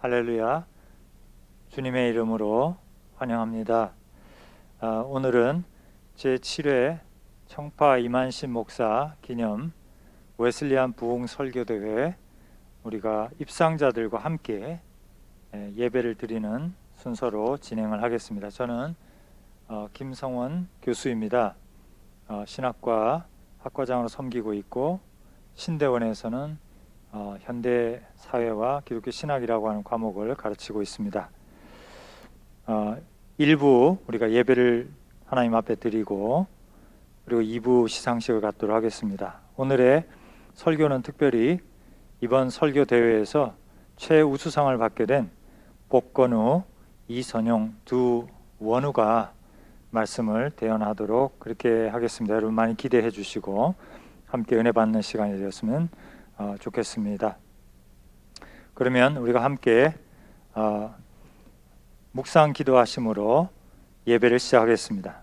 할렐루야. 주님의 이름으로 환영합니다. 오늘은 제7회 청파 이만신 목사 기념 웨슬리안 부흥 설교대회, 우리가 입상자들과 함께 예배를 드리는 순서로 진행을 하겠습니다. 저는 김성원 교수입니다. 신학과 학과장으로 섬기고 있고, 신대원에서는 현대 사회와 기독교 신학이라고 하는 과목을 가르치고 있습니다. 1부 우리가 예배를 하나님 앞에 드리고, 그리고 2부 시상식을 갖도록 하겠습니다. 오늘의 설교는 특별히 이번 설교 대회에서 최우수상을 받게 된 복건우, 이선용 두 원우가 말씀을 대연하도록 그렇게 하겠습니다. 여러분 많이 기대해 주시고 함께 은혜 받는 시간이 되었으면 좋겠습니다. 그러면 우리가 함께 묵상 기도하심으로 예배를 시작하겠습니다.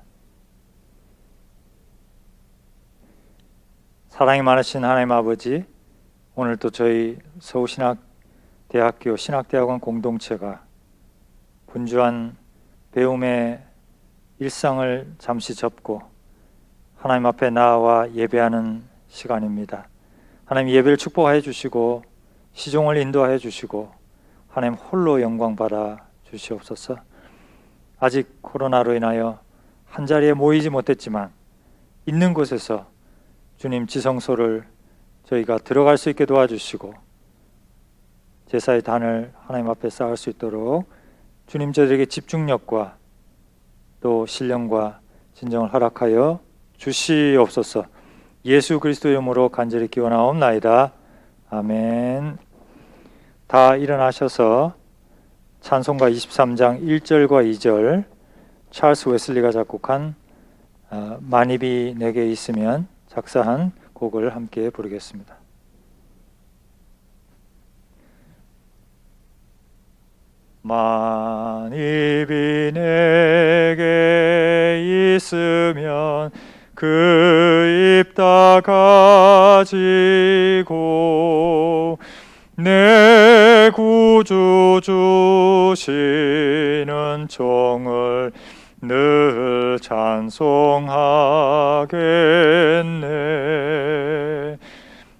사랑이 많으신 하나님 아버지, 오늘도 저희 서울신학대학교 신학대학원 공동체가 분주한 배움의 일상을 잠시 접고 하나님 앞에 나와 예배하는 시간입니다. 하나님 예배를 축복하여 주시고 시종을 인도하여 주시고 하나님 홀로 영광 받아 주시옵소서. 아직 코로나로 인하여 한자리에 모이지 못했지만 있는 곳에서 주님 지성소를 저희가 들어갈 수 있게 도와주시고 제사의 단을 하나님 앞에 쌓을 수 있도록 주님 저들에게 집중력과 또 신령과 진정을 허락하여 주시옵소서. 예수 그리스도의 이름으로 간절히 기원하옵나이다. 아멘. 다 일어나셔서 찬송가 23장 1절과 2절, 찰스 웨슬리가 작곡한 만입이 내게 있으면 작사한 곡을 함께 부르겠습니다. 만입이 내게 있으면 그 입 다 가지고 내 구주 주시는 종을 늘 찬송하겠네.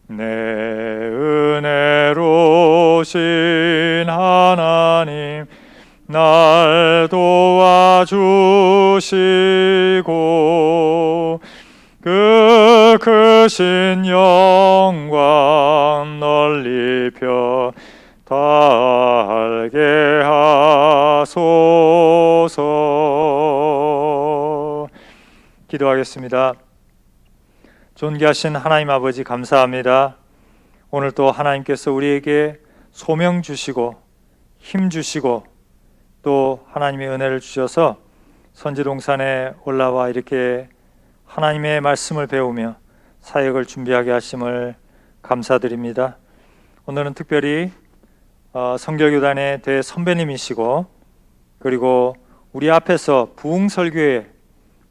내 은혜로우신 하나님 날 도와주시고 그 크신 영광 널리 펴 달게 하소서. 기도하겠습니다. 존귀하신 하나님 아버지, 감사합니다. 오늘 또 하나님께서 우리에게 소명 주시고 힘 주시고 또 하나님의 은혜를 주셔서 선지동산에 올라와 이렇게 하나님의 말씀을 배우며 사역을 준비하게 하심을 감사드립니다. 오늘은 특별히 성결교단의 대선배님이시고 그리고 우리 앞에서 부흥설교의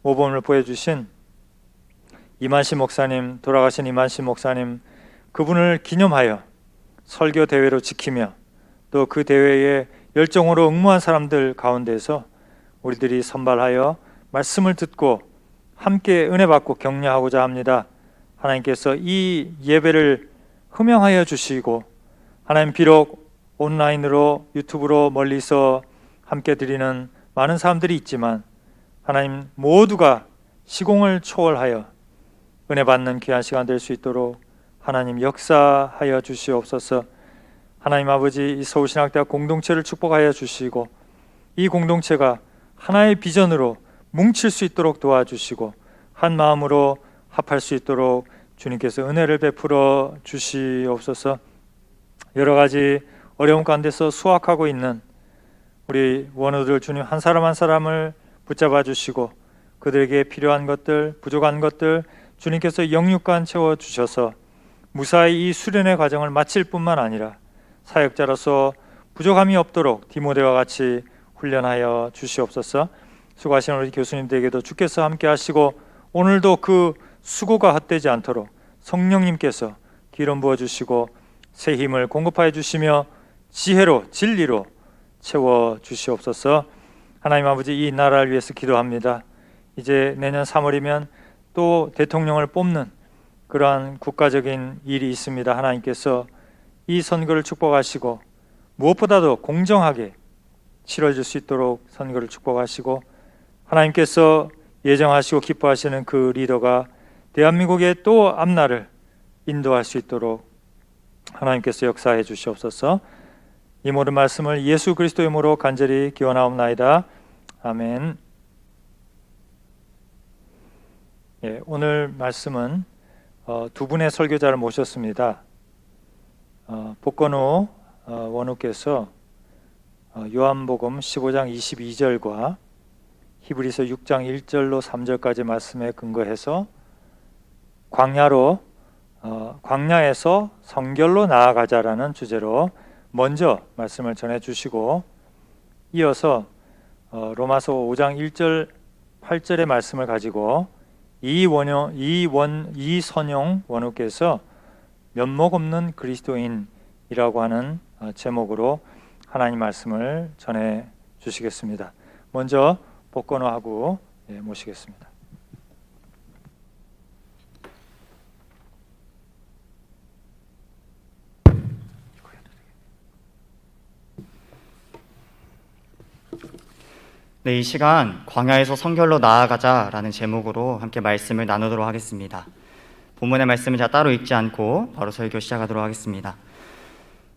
모범을 보여주신 이만신 목사님, 돌아가신 이만신 목사님, 그분을 기념하여 설교 대회로 지키며 또 그 대회에 열정으로 응모한 사람들 가운데서 우리들이 선발하여 말씀을 듣고 함께 은혜 받고 격려하고자 합니다. 하나님께서 이 예배를 흠양하여 주시고, 하나님 비록 온라인으로 유튜브로 멀리서 함께 드리는 많은 사람들이 있지만 하나님 모두가 시공을 초월하여 은혜 받는 귀한 시간 될 수 있도록 하나님 역사하여 주시옵소서. 하나님 아버지, 이 서울신학대학 공동체를 축복하여 주시고 이 공동체가 하나의 비전으로 뭉칠 수 있도록 도와주시고 한 마음으로 합할 수 있도록 주님께서 은혜를 베풀어 주시옵소서. 여러 가지 어려움 가운데서 수확하고 있는 우리 원우들 주님 한 사람 한 사람을 붙잡아 주시고 그들에게 필요한 것들, 부족한 것들 주님께서 영육간 채워 주셔서 무사히 이 수련의 과정을 마칠 뿐만 아니라 사역자로서 부족함이 없도록 디모데와 같이 훈련하여 주시옵소서. 수고하시는 우리 교수님들에게도 주께서 함께 하시고 오늘도 그 수고가 헛되지 않도록 성령님께서 기름 부어주시고 새 힘을 공급하여 주시며 지혜로 진리로 채워 주시옵소서. 하나님 아버지, 이 나라를 위해서 기도합니다. 이제 내년 3월이면 또 대통령을 뽑는 그러한 국가적인 일이 있습니다. 하나님께서 이 선거를 축복하시고 무엇보다도 공정하게 치러질 수 있도록 선거를 축복하시고, 하나님께서 예정하시고 기뻐하시는 그 리더가 대한민국의 또 앞날을 인도할 수 있도록 하나님께서 역사해 주시옵소서. 이 모든 말씀을 예수 그리스도의 이름으로 간절히 기원하옵나이다. 아멘. 오늘 말씀은 두 분의 설교자를 모셨습니다. 복건우 원우께서 요한복음 15장 22절과 히브리서 6장 1절로 3절까지 말씀에 근거해서 광야에서 성결로 나아가자라는 주제로 먼저 말씀을 전해주시고, 이어서 로마서 5장 1절 8절의 말씀을 가지고 이선용 원우께서 면목 없는 그리스도인이라고 하는 제목으로 하나님 말씀을 전해 주시겠습니다. 먼저 복건우하고 모시겠습니다. 네, 이 시간 광야에서 성결로 나아가자라는 제목으로 함께 말씀을 나누도록 하겠습니다. 본문의 말씀을 제가 따로 읽지 않고 바로 설교 시작하도록 하겠습니다.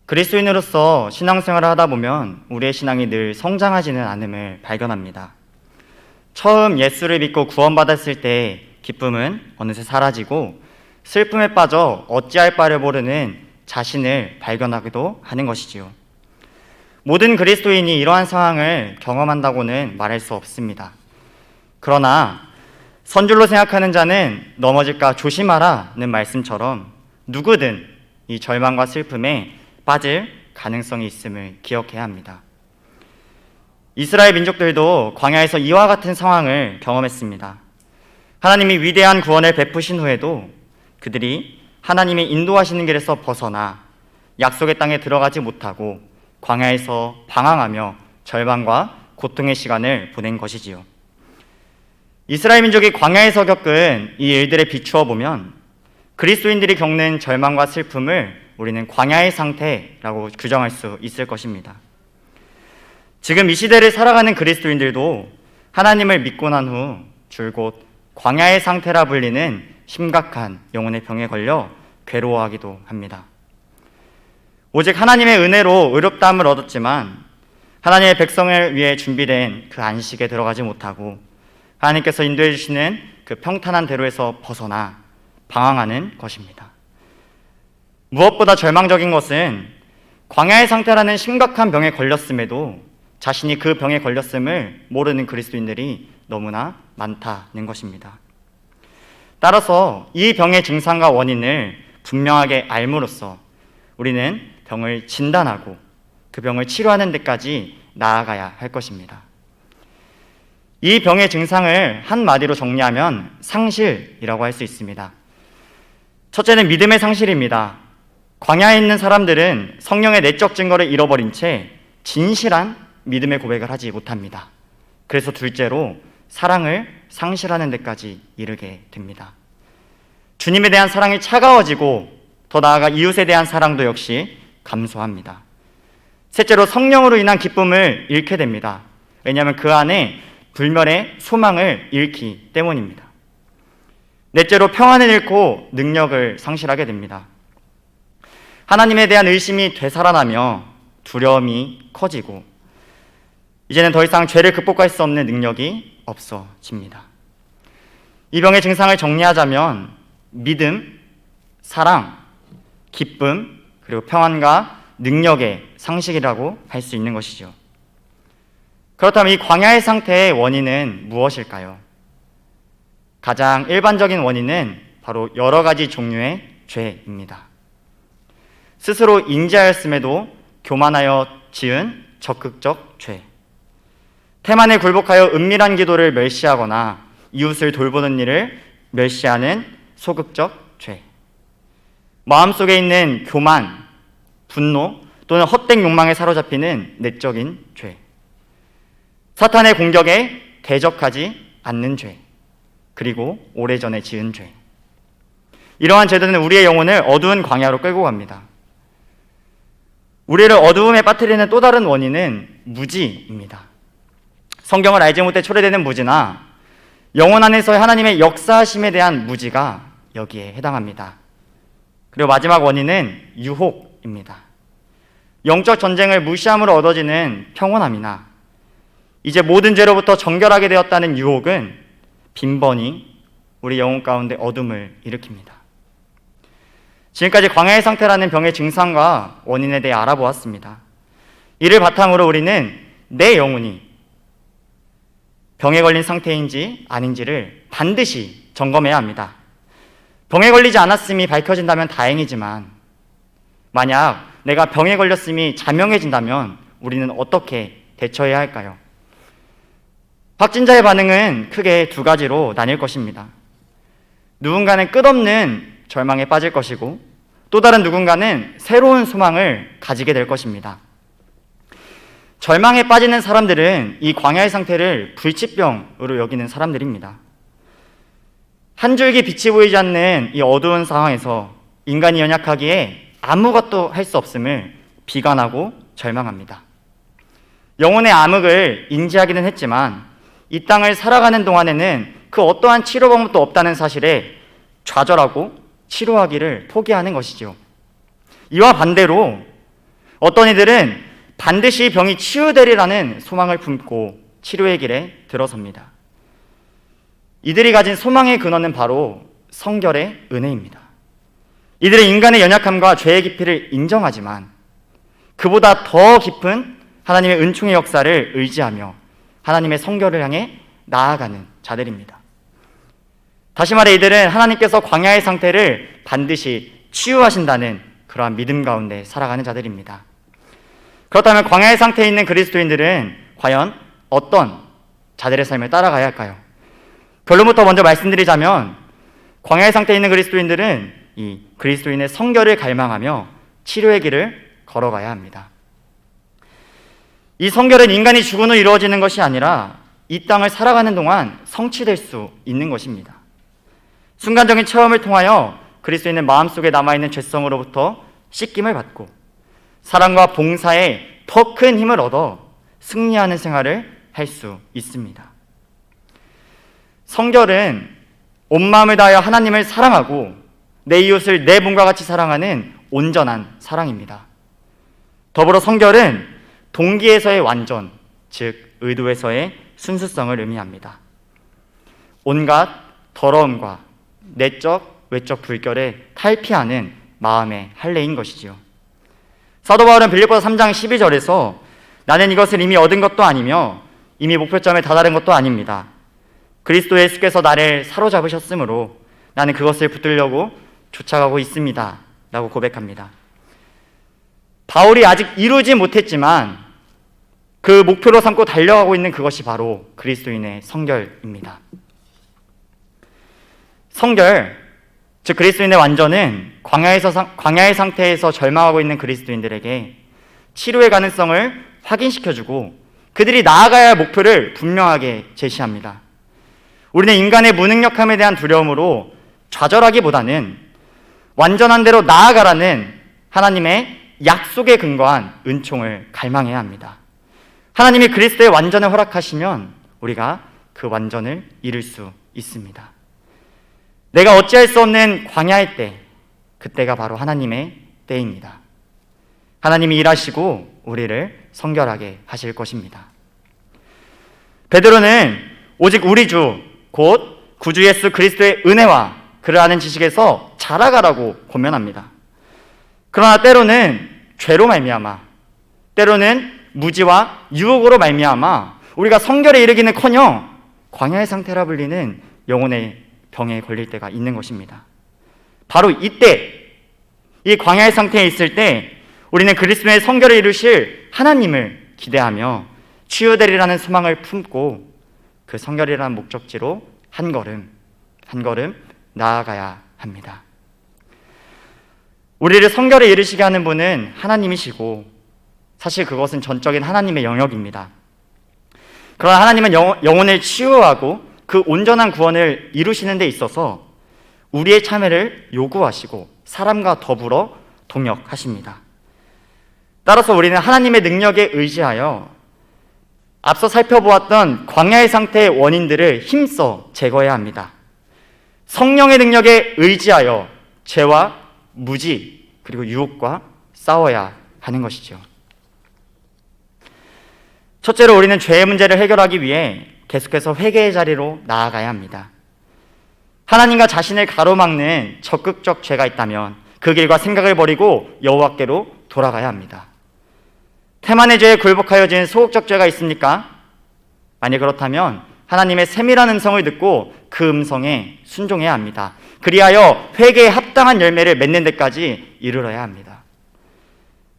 그리스도인으로서 신앙생활을 하다 보면 우리의 신앙이 늘 성장하지는 않음을 발견합니다. 처음 예수를 믿고 구원받았을 때 기쁨은 어느새 사라지고 슬픔에 빠져 어찌할 바를 모르는 자신을 발견하기도 하는 것이지요. 모든 그리스도인이 이러한 상황을 경험한다고는 말할 수 없습니다. 그러나 선줄로 생각하는 자는 넘어질까 조심하라는 말씀처럼 누구든 이 절망과 슬픔에 빠질 가능성이 있음을 기억해야 합니다. 이스라엘 민족들도 광야에서 이와 같은 상황을 경험했습니다. 하나님이 위대한 구원을 베푸신 후에도 그들이 하나님이 인도하시는 길에서 벗어나 약속의 땅에 들어가지 못하고 광야에서 방황하며 절망과 고통의 시간을 보낸 것이지요. 이스라엘 민족이 광야에서 겪은 이 일들에 비추어 보면 그리스도인들이 겪는 절망과 슬픔을 우리는 광야의 상태라고 규정할 수 있을 것입니다. 지금 이 시대를 살아가는 그리스도인들도 하나님을 믿고 난 후 줄곧 광야의 상태라 불리는 심각한 영혼의 병에 걸려 괴로워하기도 합니다. 오직 하나님의 은혜로 의롭다함을 얻었지만 하나님의 백성을 위해 준비된 그 안식에 들어가지 못하고 하나님께서 인도해 주시는 그 평탄한 대로에서 벗어나 방황하는 것입니다. 무엇보다 절망적인 것은 광야의 상태라는 심각한 병에 걸렸음에도 자신이 그 병에 걸렸음을 모르는 그리스도인들이 너무나 많다는 것입니다. 따라서 이 병의 증상과 원인을 분명하게 알므로써 우리는 병을 진단하고 그 병을 치료하는 데까지 나아가야 할 것입니다. 이 병의 증상을 한마디로 정리하면 상실이라고 할 수 있습니다. 첫째는 믿음의 상실입니다. 광야에 있는 사람들은 성령의 내적 증거를 잃어버린 채 진실한 믿음의 고백을 하지 못합니다. 그래서 둘째로 사랑을 상실하는 데까지 이르게 됩니다. 주님에 대한 사랑이 차가워지고 더 나아가 이웃에 대한 사랑도 역시 감소합니다. 셋째로 성령으로 인한 기쁨을 잃게 됩니다. 왜냐하면 그 안에 불멸의 소망을 잃기 때문입니다. 넷째로 평안을 잃고 능력을 상실하게 됩니다. 하나님에 대한 의심이 되살아나며 두려움이 커지고 이제는 더 이상 죄를 극복할 수 없는 능력이 없어집니다. 이 병의 증상을 정리하자면 믿음, 사랑, 기쁨, 그리고 평안과 능력의 상실이라고 할 수 있는 것이죠. 그렇다면 이 광야의 상태의 원인은 무엇일까요? 가장 일반적인 원인은 바로 여러 가지 종류의 죄입니다. 스스로 인지하였음에도 교만하여 지은 적극적 죄, 태만에 굴복하여 은밀한 기도를 멸시하거나 이웃을 돌보는 일을 멸시하는 소극적 죄, 마음속에 있는 교만, 분노 또는 헛된 욕망에 사로잡히는 내적인 죄, 사탄의 공격에 대적하지 않는 죄, 그리고 오래전에 지은 죄. 이러한 죄들은 우리의 영혼을 어두운 광야로 끌고 갑니다. 우리를 어두움에 빠뜨리는 또 다른 원인은 무지입니다. 성경을 알지 못해 초래되는 무지나 영혼 안에서의 하나님의 역사하심에 대한 무지가 여기에 해당합니다. 그리고 마지막 원인은 유혹입니다. 영적 전쟁을 무시함으로 얻어지는 평온함이나 이제 모든 죄로부터 정결하게 되었다는 유혹은 빈번히 우리 영혼 가운데 어둠을 일으킵니다. 지금까지 광야의 상태라는 병의 증상과 원인에 대해 알아보았습니다. 이를 바탕으로 우리는 내 영혼이 병에 걸린 상태인지 아닌지를 반드시 점검해야 합니다. 병에 걸리지 않았음이 밝혀진다면 다행이지만 만약 내가 병에 걸렸음이 자명해진다면 우리는 어떻게 대처해야 할까요? 확진자의 반응은 크게 두 가지로 나뉠 것입니다. 누군가는 끝없는 절망에 빠질 것이고 또 다른 누군가는 새로운 소망을 가지게 될 것입니다. 절망에 빠지는 사람들은 이 광야의 상태를 불치병으로 여기는 사람들입니다. 한 줄기 빛이 보이지 않는 이 어두운 상황에서 인간이 연약하기에 아무것도 할 수 없음을 비관하고 절망합니다. 영혼의 암흑을 인지하기는 했지만 이 땅을 살아가는 동안에는 그 어떠한 치료 방법도 없다는 사실에 좌절하고 치료하기를 포기하는 것이죠. 이와 반대로 어떤 이들은 반드시 병이 치유되리라는 소망을 품고 치료의 길에 들어섭니다. 이들이 가진 소망의 근원은 바로 성결의 은혜입니다. 이들은 인간의 연약함과 죄의 깊이를 인정하지만 그보다 더 깊은 하나님의 은총의 역사를 의지하며 하나님의 성결을 향해 나아가는 자들입니다. 다시 말해 이들은 하나님께서 광야의 상태를 반드시 치유하신다는 그러한 믿음 가운데 살아가는 자들입니다. 그렇다면 광야의 상태에 있는 그리스도인들은 과연 어떤 자들의 삶을 따라가야 할까요? 결론부터 먼저 말씀드리자면 광야의 상태에 있는 그리스도인들은 이 그리스도인의 성결을 갈망하며 치료의 길을 걸어가야 합니다. 이 성결은 인간이 죽은 후 이루어지는 것이 아니라 이 땅을 살아가는 동안 성취될 수 있는 것입니다. 순간적인 체험을 통하여 그리스도인의 마음속에 남아있는 죄성으로부터 씻김을 받고 사랑과 봉사에 더 큰 힘을 얻어 승리하는 생활을 할 수 있습니다. 성결은 온 마음을 다하여 하나님을 사랑하고 내 이웃을 내 몸과 같이 사랑하는 온전한 사랑입니다. 더불어 성결은 동기에서의 완전, 즉 의도에서의 순수성을 의미합니다. 온갖 더러움과 내적, 외적 불결에 탈피하는 마음의 할례인 것이지요. 사도 바울은 빌립보서 3장 12절에서 나는 이것을 이미 얻은 것도 아니며 이미 목표점에 다다른 것도 아닙니다. 그리스도 예수께서 나를 사로잡으셨으므로 나는 그것을 붙들려고 쫓아가고 있습니다. 라고 고백합니다. 바울이 아직 이루지 못했지만 그 목표로 삼고 달려가고 있는 그것이 바로 그리스도인의 성결입니다. 성결, 즉 그리스도인의 완전은 광야의 상태에서 절망하고 있는 그리스도인들에게 치료의 가능성을 확인시켜주고 그들이 나아가야 할 목표를 분명하게 제시합니다. 우리는 인간의 무능력함에 대한 두려움으로 좌절하기보다는 완전한 대로 나아가라는 하나님의 약속에 근거한 은총을 갈망해야 합니다. 하나님이 그리스도의 완전을 허락하시면 우리가 그 완전을 이룰 수 있습니다. 내가 어찌할 수 없는 광야의 때, 그때가 바로 하나님의 때입니다. 하나님이 일하시고 우리를 성결하게 하실 것입니다. 베드로는 오직 우리 주, 곧 구주 예수 그리스도의 은혜와 그를 아는 지식에서 자라가라고 권면합니다. 그러나 때로는 죄로 말미암아, 때로는 무지와 유혹으로 말미암아 우리가 성결에 이르기는커녕 광야의 상태라 불리는 영혼의 병에 걸릴 때가 있는 것입니다. 바로 이때, 이 광야의 상태에 있을 때 우리는 그리스도의 성결을 이루실 하나님을 기대하며 치유되리라는 소망을 품고 그 성결이라는 목적지로 한 걸음 한 걸음 나아가야 합니다. 우리를 성결에 이르시게 하는 분은 하나님이시고 사실 그것은 전적인 하나님의 영역입니다. 그러나 하나님은 영혼을 치유하고 그 온전한 구원을 이루시는 데 있어서 우리의 참여를 요구하시고 사람과 더불어 동역하십니다. 따라서 우리는 하나님의 능력에 의지하여 앞서 살펴보았던 광야의 상태의 원인들을 힘써 제거해야 합니다. 성령의 능력에 의지하여 죄와 무지 그리고 유혹과 싸워야 하는 것이죠. 첫째로 우리는 죄의 문제를 해결하기 위해 계속해서 회개의 자리로 나아가야 합니다. 하나님과 자신을 가로막는 적극적 죄가 있다면 그 길과 생각을 버리고 여호와께로 돌아가야 합니다. 태만의 죄에 굴복하여 지은 소극적 죄가 있습니까? 만약 그렇다면 하나님의 세밀한 음성을 듣고 그 음성에 순종해야 합니다. 그리하여 회개에 합당한 열매를 맺는 데까지 이르러야 합니다.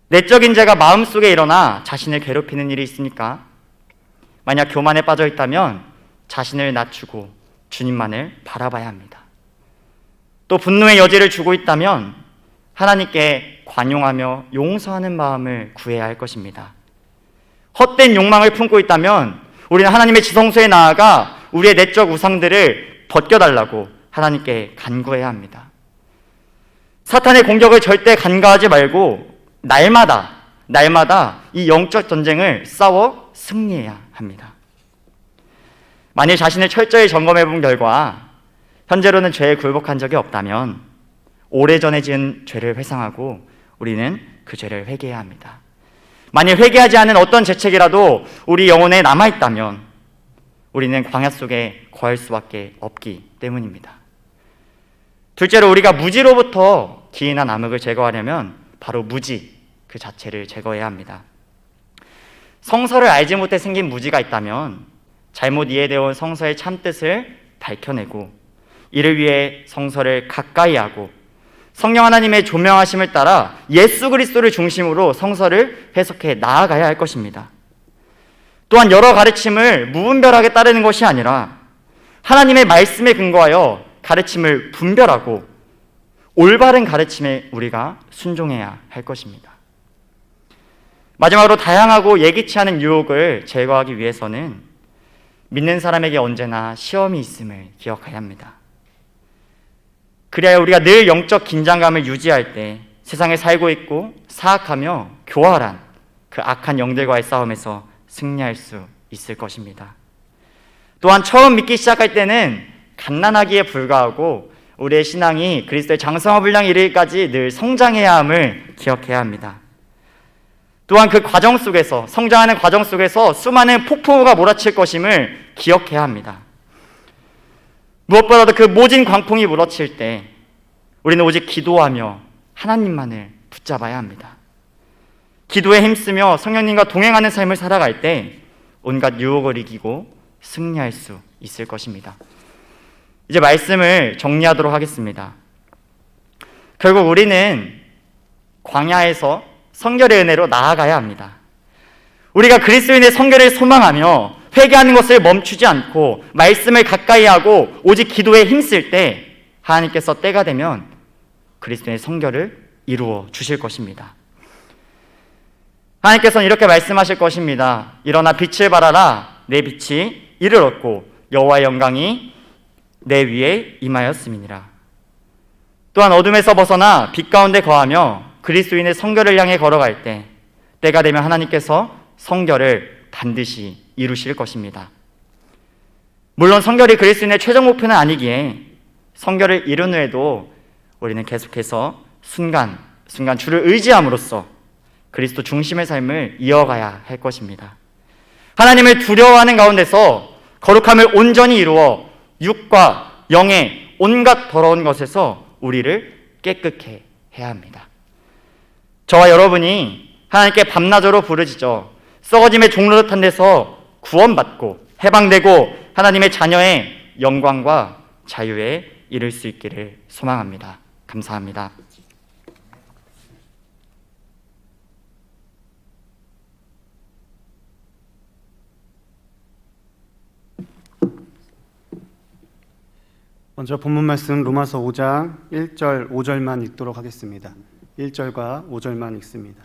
내적인 죄가 마음속에 일어나 자신을 괴롭히는 일이 있습니까? 만약 교만에 빠져 있다면 자신을 낮추고 주님만을 바라봐야 합니다. 또 분노의 여지를 주고 있다면 하나님께 관용하며 용서하는 마음을 구해야 할 것입니다. 헛된 욕망을 품고 있다면 우리는 하나님의 지성소에 나아가 우리의 내적 우상들을 벗겨달라고 하나님께 간구해야 합니다. 사탄의 공격을 절대 간과하지 말고 날마다 이 영적 전쟁을 싸워 승리해야 합니다. 만일 자신을 철저히 점검해 본 결과 현재로는 죄에 굴복한 적이 없다면 오래전에 지은 죄를 회상하고 우리는 그 죄를 회개해야 합니다. 만일 회개하지 않은 어떤 죄책이라도 우리 영혼에 남아있다면 우리는 광야 속에 거할 수밖에 없기 때문입니다. 둘째로 우리가 무지로부터 기인한 암흑을 제거하려면 바로 무지 그 자체를 제거해야 합니다. 성서를 알지 못해 생긴 무지가 있다면 잘못 이해되어 온 성서의 참뜻을 밝혀내고 이를 위해 성서를 가까이 하고 성령 하나님의 조명하심을 따라 예수 그리스도를 중심으로 성서를 해석해 나아가야 할 것입니다. 또한 여러 가르침을 무분별하게 따르는 것이 아니라 하나님의 말씀에 근거하여 가르침을 분별하고 올바른 가르침에 우리가 순종해야 할 것입니다. 마지막으로 다양하고 예기치 않은 유혹을 제거하기 위해서는 믿는 사람에게 언제나 시험이 있음을 기억해야 합니다. 그래야 우리가 늘 영적 긴장감을 유지할 때 세상에 살고 있고 사악하며 교활한 그 악한 영들과의 싸움에서 승리할 수 있을 것입니다. 또한 처음 믿기 시작할 때는 갓난아기에 불과하고 우리의 신앙이 그리스도의 장성한 분량에 이르기까지 늘 성장해야 함을 기억해야 합니다. 또한 그 과정 속에서 성장하는 과정 속에서 수많은 폭풍우가 몰아칠 것임을 기억해야 합니다. 무엇보다도 그 모진 광풍이 몰아칠 때 우리는 오직 기도하며 하나님만을 붙잡아야 합니다. 기도에 힘쓰며 성령님과 동행하는 삶을 살아갈 때 온갖 유혹을 이기고 승리할 수 있을 것입니다. 이제 말씀을 정리하도록 하겠습니다. 결국 우리는 광야에서 성결의 은혜로 나아가야 합니다. 우리가 그리스도인의 성결을 소망하며 회개하는 것을 멈추지 않고 말씀을 가까이 하고 오직 기도에 힘쓸 때 하나님께서 때가 되면 그리스도의 성결을 이루어 주실 것입니다. 하나님께서는 이렇게 말씀하실 것입니다. 일어나 빛을 발하라. 내 빛이 이르렀고 여호와의 영광이 내 위에 임하였음이니라. 또한 어둠에서 벗어나 빛 가운데 거하며 그리스도인의 성결을 향해 걸어갈 때 때가 되면 하나님께서 성결을 반드시 이루실 것입니다. 물론 성결이 그리스도인의 최종 목표는 아니기에 성결을 이룬 후에도 우리는 계속해서 순간 주를 의지함으로써 그리스도 중심의 삶을 이어가야 할 것입니다. 하나님을 두려워하는 가운데서 거룩함을 온전히 이루어 육과 영의 온갖 더러운 것에서 우리를 깨끗게 해야 합니다. 저와 여러분이 하나님께 밤낮으로 부르짖어 썩어짐의 종로릇한 데서 구원받고 해방되고 하나님의 자녀의 영광과 자유에 이를 수 있기를 소망합니다. 감사합니다. 먼저 본문 말씀 로마서 5장 1절 5절만 읽도록 하겠습니다. 1절과 5절만 읽습니다.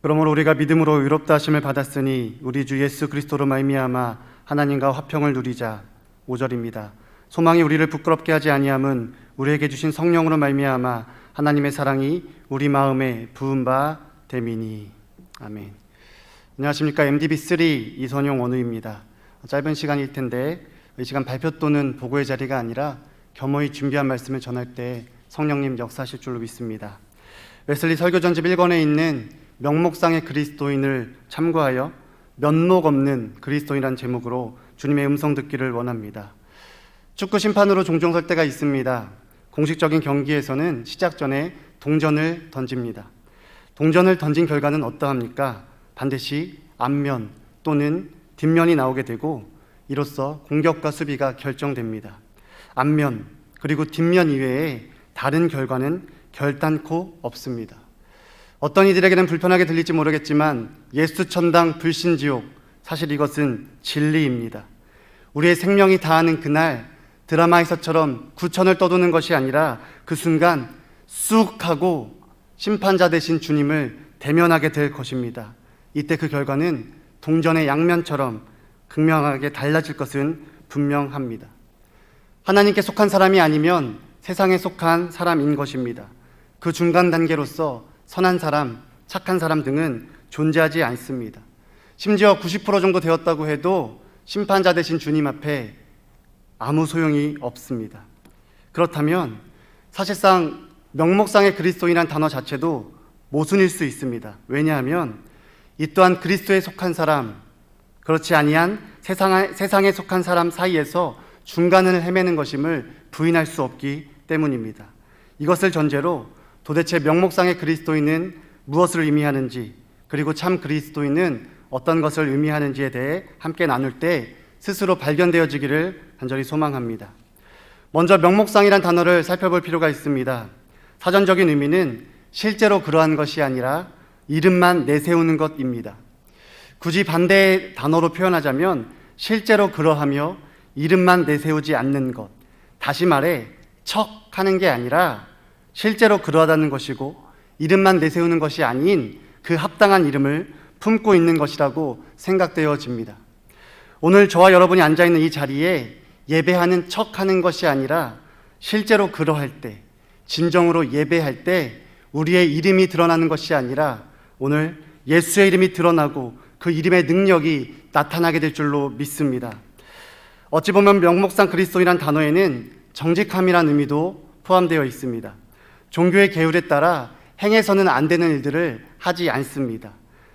그러므로 우리가 믿음으로 의롭다 하심을 받았으니 우리 주 예수 그리스도로 말미암아 하나님과 화평을 누리자. 5절입니다. 소망이 우리를 부끄럽게 하지 아니함은 우리에게 주신 성령으로 말미암아 하나님의 사랑이 우리 마음에 부은 바 됨이니. 아멘. 안녕하십니까. MDB3 이선용 원우입니다. 짧은 시간일 텐데 이 시간 발표 또는 보고의 자리가 아니라 겸허히 준비한 말씀을 전할 때 성령님 역사하실 줄로 믿습니다. 웨슬리 설교전집 1권에 있는 명목상의 그리스도인을 참고하여 면목 없는 그리스도인이라는 제목으로 주님의 음성 듣기를 원합니다. 축구 심판으로 종종 설 때가 있습니다. 공식적인 경기에서는 시작 전에 동전을 던집니다. 동전을 던진 결과는 어떠합니까? 반드시 앞면 또는 뒷면이 나오게 되고 이로써 공격과 수비가 결정됩니다. 앞면 그리고 뒷면 이외에 다른 결과는 결단코 없습니다. 어떤 이들에게는 불편하게 들릴지 모르겠지만 예수천당 불신지옥, 사실 이것은 진리입니다. 우리의 생명이 다하는 그날 드라마에서처럼 구천을 떠도는 것이 아니라 그 순간 쑥 하고 심판자 되신 주님을 대면하게 될 것입니다. 이때 그 결과는 동전의 양면처럼 극명하게 달라질 것은 분명합니다. 하나님께 속한 사람이 아니면 세상에 속한 사람인 것입니다. 그 중간 단계로서 선한 사람, 착한 사람 등은 존재하지 않습니다. 심지어 90% 정도 되었다고 해도 심판자 되신 주님 앞에 아무 소용이 없습니다. 그렇다면 사실상 명목상의 그리스도인이라는 단어 자체도 모순일 수 있습니다. 왜냐하면 이 또한 그리스도에 속한 사람, 그렇지 아니한 세상에 속한 사람 사이에서 중간을 헤매는 것임을 부인할 수 없기 때문입니다. 이것을 전제로 도대체 명목상의 그리스도인은 무엇을 의미하는지, 그리고 참 그리스도인은 어떤 것을 의미하는지에 대해 함께 나눌 때 스스로 발견되어지기를 간절히 소망합니다. 먼저 명목상이란 단어를 살펴볼 필요가 있습니다. 사전적인 의미는 실제로 그러한 것이 아니라 이름만 내세우는 것입니다. 굳이 반대의 단어로 표현하자면 실제로 그러하며 이름만 내세우지 않는 것, 다시 말해 척하는 게 아니라 실제로 그러하다는 것이고 이름만 내세우는 것이 아닌 그 합당한 이름을 품고 있는 것이라고 생각되어집니다. 오늘 저와 여러분이 앉아있는 이 자리에 예배하는 척하는 것이 아니라 실제로 그러할 때, 진정으로 예배할 때 우리의 이름이 드러나는 것이 아니라 오늘 예수의 이름이 드러나고 그 이름의 능력이 나타나게 될 줄로 믿습니다. 어찌 보면 명목상 그리스도인이란 단어에는 정직함이란 의미도 포함되어 있습니다. 종교의 계율에 따라 행해서는 안 되는 일들을 하지 않습니다.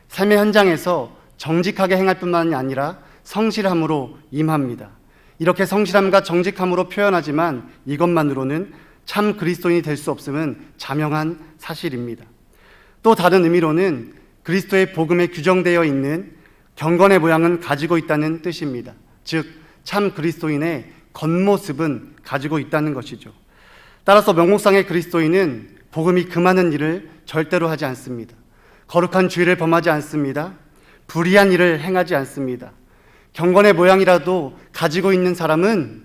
삶의 현장에서 정직하게 행할 뿐만이 아니라 성실함으로 임합니다. 이렇게 성실함과 정직함으로 표현하지만 이것만으로는 참 그리스도인이 될 수 없음은 자명한 사실입니다. 또 다른 의미로는 그리스도의 복음에 규정되어 있는 경건의 모양은 가지고 있다는 뜻입니다. 즉, 참 그리스도인의 겉모습은 가지고 있다는 것이죠. 따라서 명목상의 그리스도인은 복음이 금하는 일을 절대로 하지 않습니다. 거룩한 주의를 범하지 않습니다. 불의한 일을 행하지 않습니다. 경건의 모양이라도 가지고 있는 사람은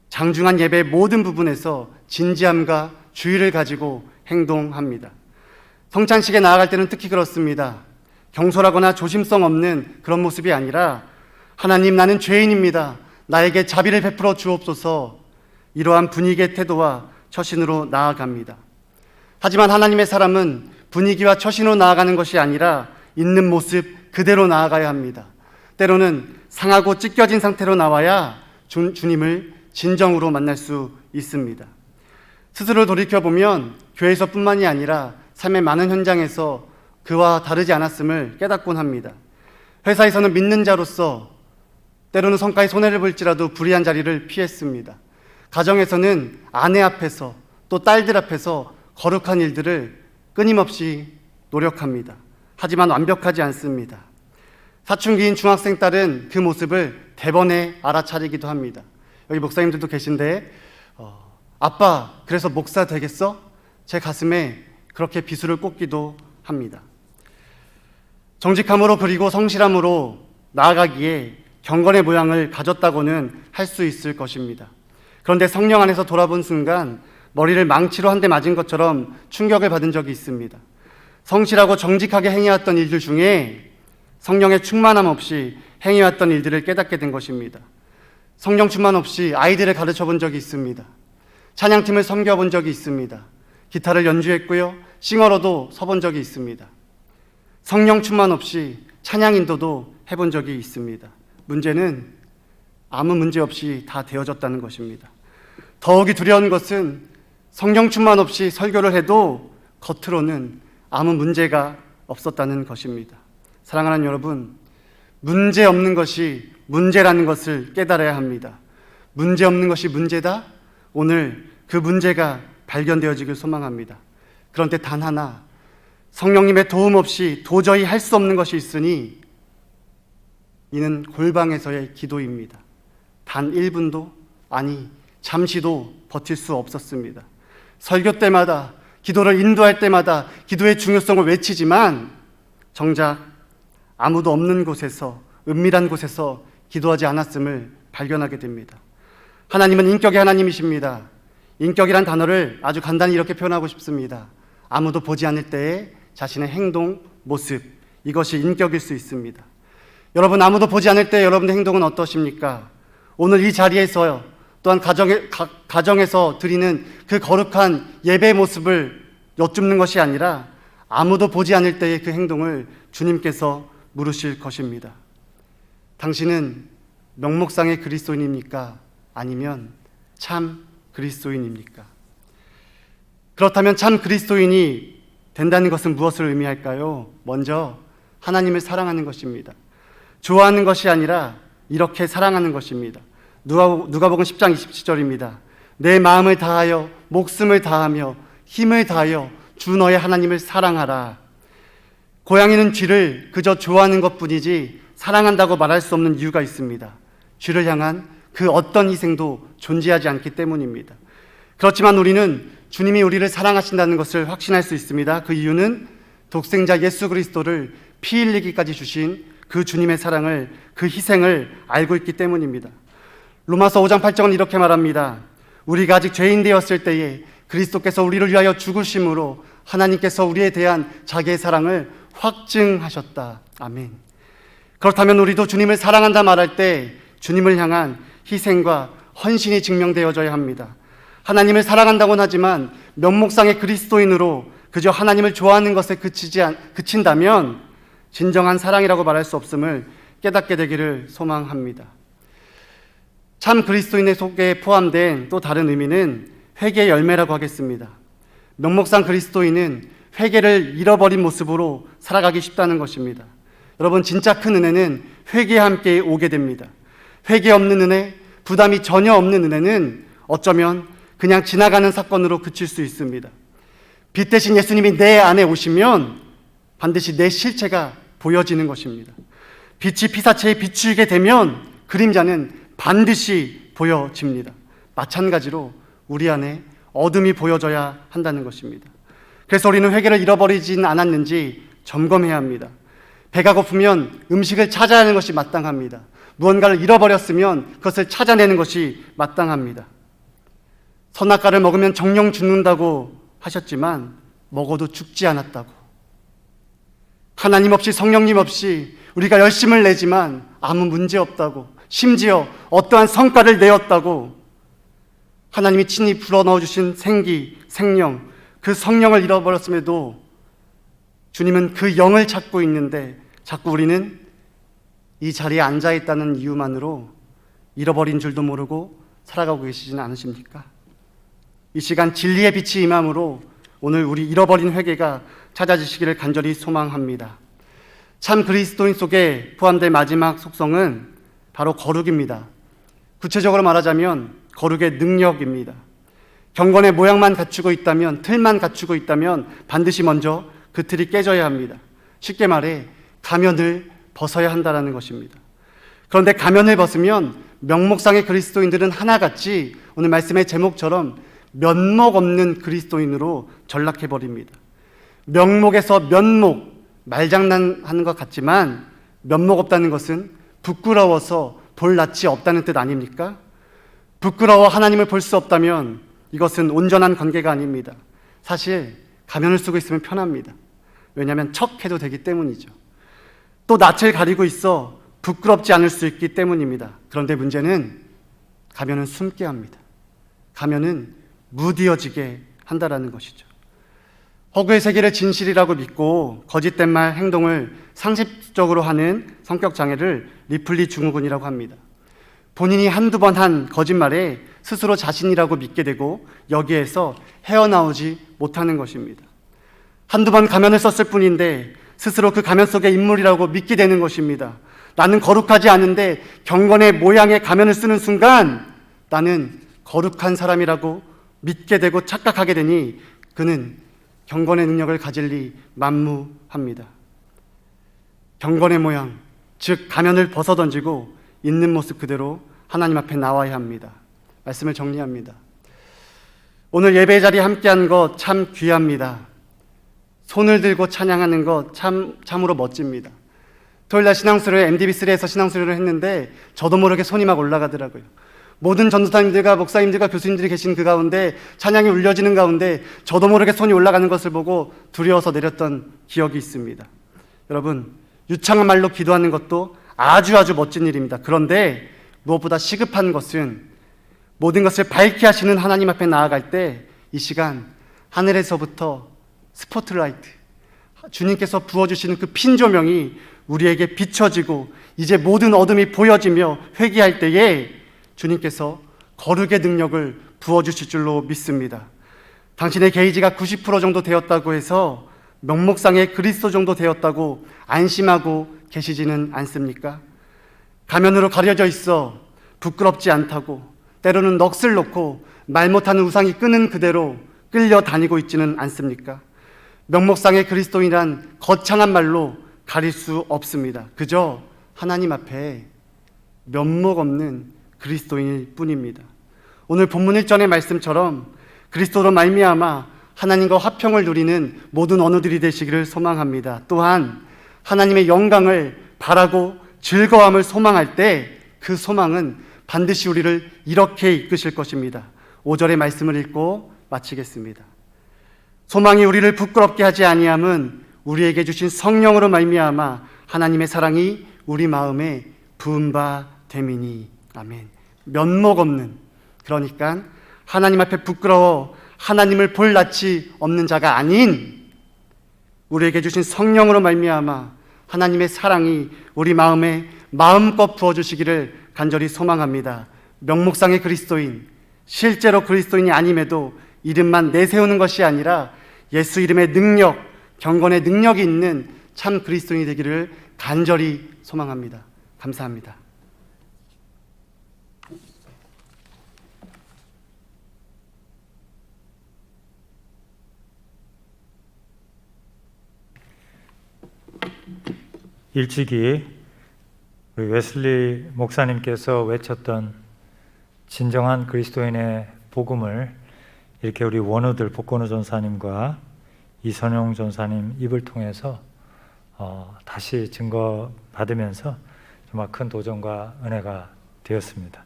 장중한 예배의 모든 부분에서 진지함과 주의를 가지고 행동합니다. 성찬식에 나아갈 때는 특히 그렇습니다. 경솔하거나 조심성 없는 그런 모습이 아니라 하나님, 나는 죄인입니다. 나에게 자비를 베풀어 주옵소서. 이러한 분위기의 태도와 처신으로 나아갑니다. 하지만 하나님의 사람은 분위기와 처신으로 나아가는 것이 아니라 있는 모습 그대로 나아가야 합니다. 때로는 상하고 찢겨진 상태로 나와야 주님을 진정으로 만날 수 있습니다. 스스로 돌이켜보면 교회에서뿐만이 아니라 삶의 많은 현장에서 그와 다르지 않았음을 깨닫곤 합니다. 회사에서는 믿는 자로서 때로는 성과에 손해를 볼지라도 불의한 자리를 피했습니다. 가정에서는 아내 앞에서 또 딸들 앞에서 거룩한 일들을 끊임없이 노력합니다. 하지만 완벽하지 않습니다. 사춘기인 중학생 딸은 그 모습을 대번에 알아차리기도 합니다. 여기 목사님들도 계신데 아빠, 그래서 목사 되겠어? 제 가슴에 그렇게 비수를 꽂기도 합니다. 정직함으로 그리고 성실함으로 나아가기에 경건의 모양을 가졌다고는 할 수 있을 것입니다. 그런데 성령 안에서 돌아본 순간 머리를 망치로 한 대 맞은 것처럼 충격을 받은 적이 있습니다. 성실하고 정직하게 행해왔던 일들 중에 성령의 충만함 없이 행해왔던 일들을 깨닫게 된 것입니다. 성령 충만 없이 아이들을 가르쳐 본 적이 있습니다. 찬양팀을 섬겨본 적이 있습니다. 기타를 연주했고요. 싱어로도 서본 적이 있습니다. 성령 충만 없이 찬양 인도도 해본 적이 있습니다. 문제는 아무 문제 없이 다 되어졌다는 것입니다. 더욱이 두려운 것은 성령 충만 없이 설교를 해도 겉으로는 아무 문제가 없었다는 것입니다. 사랑하는 여러분, 문제 없는 것이 문제라는 것을 깨달아야 합니다. 문제 없는 것이 문제다? 오늘 그 문제가 발견되어지길 소망합니다. 그런데 단 하나, 성령님의 도움 없이 도저히 할 수 없는 것이 있으니 이는 골방에서의 기도입니다. 단 1분도, 아니 잠시도 버틸 수 없었습니다. 설교 때마다, 기도를 인도할 때마다 기도의 중요성을 외치지만 정작 아무도 없는 곳에서, 은밀한 곳에서 기도하지 않았음을 발견하게 됩니다. 하나님은 인격의 하나님이십니다. 인격이란 단어를 아주 간단히 이렇게 표현하고 싶습니다. 아무도 보지 않을 때의 자신의 행동, 모습, 이것이 인격일 수 있습니다. 여러분, 아무도 보지 않을 때 여러분의 행동은 어떠십니까? 오늘 이 자리에서 또한 가정에서 드리는 그 거룩한 예배의 모습을 여쭙는 것이 아니라 아무도 보지 않을 때의 그 행동을 주님께서 물으실 것입니다. 당신은 명목상의 그리스도인입니까? 아니면 참 그리스도인입니까? 그렇다면 참 그리스도인이 된다는 것은 무엇을 의미할까요? 먼저 하나님을 사랑하는 것입니다. 좋아하는 것이 아니라 이렇게 사랑하는 것입니다. 누가복음 10장 27절입니다. 내 마음을 다하여 목숨을 다하며 힘을 다하여 주 너의 하나님을 사랑하라. 고양이는 쥐를 그저 좋아하는 것뿐이지 사랑한다고 말할 수 없는 이유가 있습니다. 쥐를 향한 그 어떤 희생도 존재하지 않기 때문입니다. 그렇지만 우리는 주님이 우리를 사랑하신다는 것을 확신할 수 있습니다. 그 이유는 독생자 예수 그리스도를 피 흘리기까지 주신 그 주님의 사랑을, 그 희생을 알고 있기 때문입니다. 로마서 5장 8절은 이렇게 말합니다. 우리가 아직 죄인 되었을 때에 그리스도께서 우리를 위하여 죽으심으로 하나님께서 우리에 대한 자기의 사랑을 확증하셨다. 아멘. 그렇다면 우리도 주님을 사랑한다 말할 때 주님을 향한 희생과 헌신이 증명되어져야 합니다. 하나님을 사랑한다고는 하지만 명목상의 그리스도인으로 그저 하나님을 좋아하는 것에 그친다면 진정한 사랑이라고 말할 수 없음을 깨닫게 되기를 소망합니다. 참 그리스도인의 속에 포함된 또 다른 의미는 회개의 열매라고 하겠습니다. 명목상 그리스도인은 회개를 잃어버린 모습으로 살아가기 쉽다는 것입니다. 여러분, 진짜 큰 은혜는 회개와 함께 오게 됩니다. 회개 없는 은혜, 부담이 전혀 없는 은혜는 어쩌면 그냥 지나가는 사건으로 그칠 수 있습니다. 빛 대신 예수님이 내 안에 오시면 반드시 내 실체가 보여지는 것입니다. 빛이 피사체에 비추게 되면 그림자는 반드시 보여집니다. 마찬가지로 우리 안에 어둠이 보여져야 한다는 것입니다. 그래서 우리는 회개를 잃어버리진 않았는지 점검해야 합니다. 배가 고프면 음식을 찾아야 하는 것이 마땅합니다. 무언가를 잃어버렸으면 그것을 찾아내는 것이 마땅합니다. 선악과를 먹으면 정령 죽는다고 하셨지만 먹어도 죽지 않았다고. 하나님 없이, 성령님 없이 우리가 열심을 내지만 아무 문제 없다고, 심지어 어떠한 성과를 내었다고 하나님이 친히 불어넣어주신 생기, 생명, 그 성령을 잃어버렸음에도 주님은 그 영을 찾고 있는데 자꾸 우리는 이 자리에 앉아있다는 이유만으로 잃어버린 줄도 모르고 살아가고 계시지는 않으십니까? 이 시간 진리의 빛이 임함으로 오늘 우리 잃어버린 회개가 찾아지시기를 간절히 소망합니다. 참 그리스도인 속에 포함된 마지막 속성은 바로 거룩입니다. 구체적으로 말하자면 거룩의 능력입니다. 경건의 모양만 갖추고 있다면, 틀만 갖추고 있다면 반드시 먼저 그 틀이 깨져야 합니다. 쉽게 말해 가면을 벗어야 한다는 것입니다. 그런데 가면을 벗으면 명목상의 그리스도인들은 하나같이 오늘 말씀의 제목처럼 면목 없는 그리스도인으로 전락해버립니다. 명목에서 면목, 말장난하는 것 같지만 면목 없다는 것은 부끄러워서 볼 낯이 없다는 뜻 아닙니까? 부끄러워 하나님을 볼 수 없다면 이것은 온전한 관계가 아닙니다. 사실 가면을 쓰고 있으면 편합니다. 왜냐하면 척해도 되기 때문이죠. 또 낯을 가리고 있어 부끄럽지 않을 수 있기 때문입니다. 그런데 문제는 가면은 숨게 합니다. 가면은 무디어지게 한다라는 것이죠. 허구의 세계를 진실이라고 믿고 거짓된 말, 행동을 상습적으로 하는 성격 장애를 리플리 증후군이라고 합니다. 본인이 한두 번 한 거짓말에 스스로 자신이라고 믿게 되고 여기에서 헤어나오지 못하는 것입니다. 한두 번 가면을 썼을 뿐인데 스스로 그 가면 속의 인물이라고 믿게 되는 것입니다. 나는 거룩하지 않은데 경건의 모양의 가면을 쓰는 순간 나는 거룩한 사람이라고 믿게 되고 착각하게 되니 그는 경건의 능력을 가질 리 만무합니다. 경건의 모양, 즉 가면을 벗어던지고 있는 모습 그대로 하나님 앞에 나와야 합니다. 말씀을 정리합니다. 오늘 예배 자리에 함께한 것 참 귀합니다. 손을 들고 찬양하는 것 참으로 멋집니다. 토요일날 신앙수료회 MDB3에서 신앙수료를 했는데 저도 모르게 손이 막 올라가더라고요. 모든 전도사님들과 목사님들과 교수님들이 계신 그 가운데 찬양이 울려지는 가운데 저도 모르게 손이 올라가는 것을 보고 두려워서 내렸던 기억이 있습니다. 여러분, 유창한 말로 기도하는 것도 아주 멋진 일입니다. 그런데 무엇보다 시급한 것은 모든 것을 밝게 하시는 하나님 앞에 나아갈 때 이 시간 하늘에서부터 스포트라이트, 주님께서 부어주시는 그 핀 조명이 우리에게 비춰지고 이제 모든 어둠이 보여지며 회개할 때에 주님께서 거룩의 능력을 부어주실 줄로 믿습니다. 당신의 게이지가 90% 정도 되었다고 해서 명목상의 그리스도 정도 되었다고 안심하고 계시지는 않습니까? 가면으로 가려져 있어 부끄럽지 않다고 때로는 넋을 놓고 말 못하는 우상이 끄는 그대로 끌려다니고 있지는 않습니까? 명목상의 그리스도인이란 거창한 말로 가릴 수 없습니다. 그저 하나님 앞에 면목 없는 그리스도인일 뿐입니다. 오늘 본문 1절의 말씀처럼 그리스도로 말미암아 하나님과 화평을 누리는 모든 언어들이 되시기를 소망합니다. 또한 하나님의 영광을 바라고 즐거움을 소망할 때 그 소망은 반드시 우리를 이렇게 이끄실 것입니다. 5절의 말씀을 읽고 마치겠습니다. 소망이 우리를 부끄럽게 하지 아니함은 우리에게 주신 성령으로 말미암아 하나님의 사랑이 우리 마음에 부은 바 됨이니. 아멘. 면목 없는, 그러니까 하나님 앞에 부끄러워 하나님을 볼 낯이 없는 자가 아닌 우리에게 주신 성령으로 말미암아 하나님의 사랑이 우리 마음에 마음껏 부어주시기를 간절히 소망합니다. 명목상의 그리스도인, 실제로 그리스도인이 아님에도 이름만 내세우는 것이 아니라 예수 이름의 능력, 경건의 능력이 있는 참 그리스도인이 되기를 간절히 소망합니다. 감사합니다. 일찍이 우리 웨슬리 목사님께서 외쳤던 진정한 그리스도인의 복음을 이렇게 우리 원우들 복건우 전사님과 이선용 전사님 입을 통해서 다시 증거받으면서 정말 큰 도전과 은혜가 되었습니다.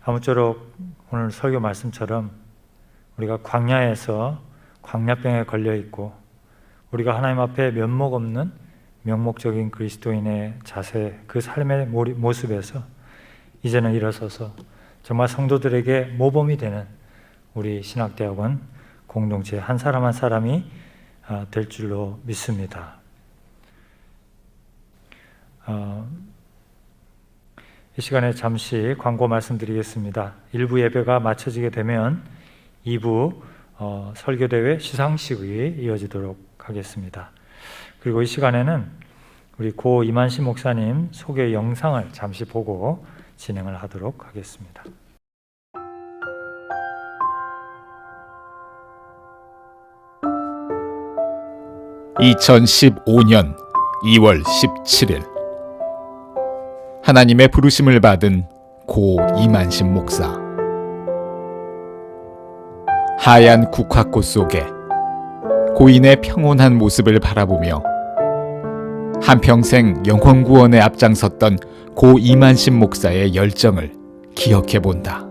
아무쪼록 오늘 설교 말씀처럼 우리가 광야에서 광야병에 걸려있고 우리가 하나님 앞에 면목 없는 명목적인 그리스도인의 자세, 그 삶의 모습에서 이제는 일어서서 정말 성도들에게 모범이 되는 우리 신학대학원 공동체 한 사람 한 사람이 될 줄로 믿습니다. 이 시간에 잠시 광고 말씀드리겠습니다. 1부 예배가 마쳐지게 되면 2부 설교대회 시상식이 이어지도록 하겠습니다. 그리고 이 시간에는 우리 고 이만식 목사님 소개 영상을 잠시 보고 진행을 하도록 하겠습니다. (2015년 2월 17일) 하나님의 부르심을 받은 고 이만식 목사. 하얀 국화꽃 속에 고인의 평온한 모습을 바라보며 한평생 영혼 구원에 앞장섰던 고 이만식 목사의 열정을 기억해 본다.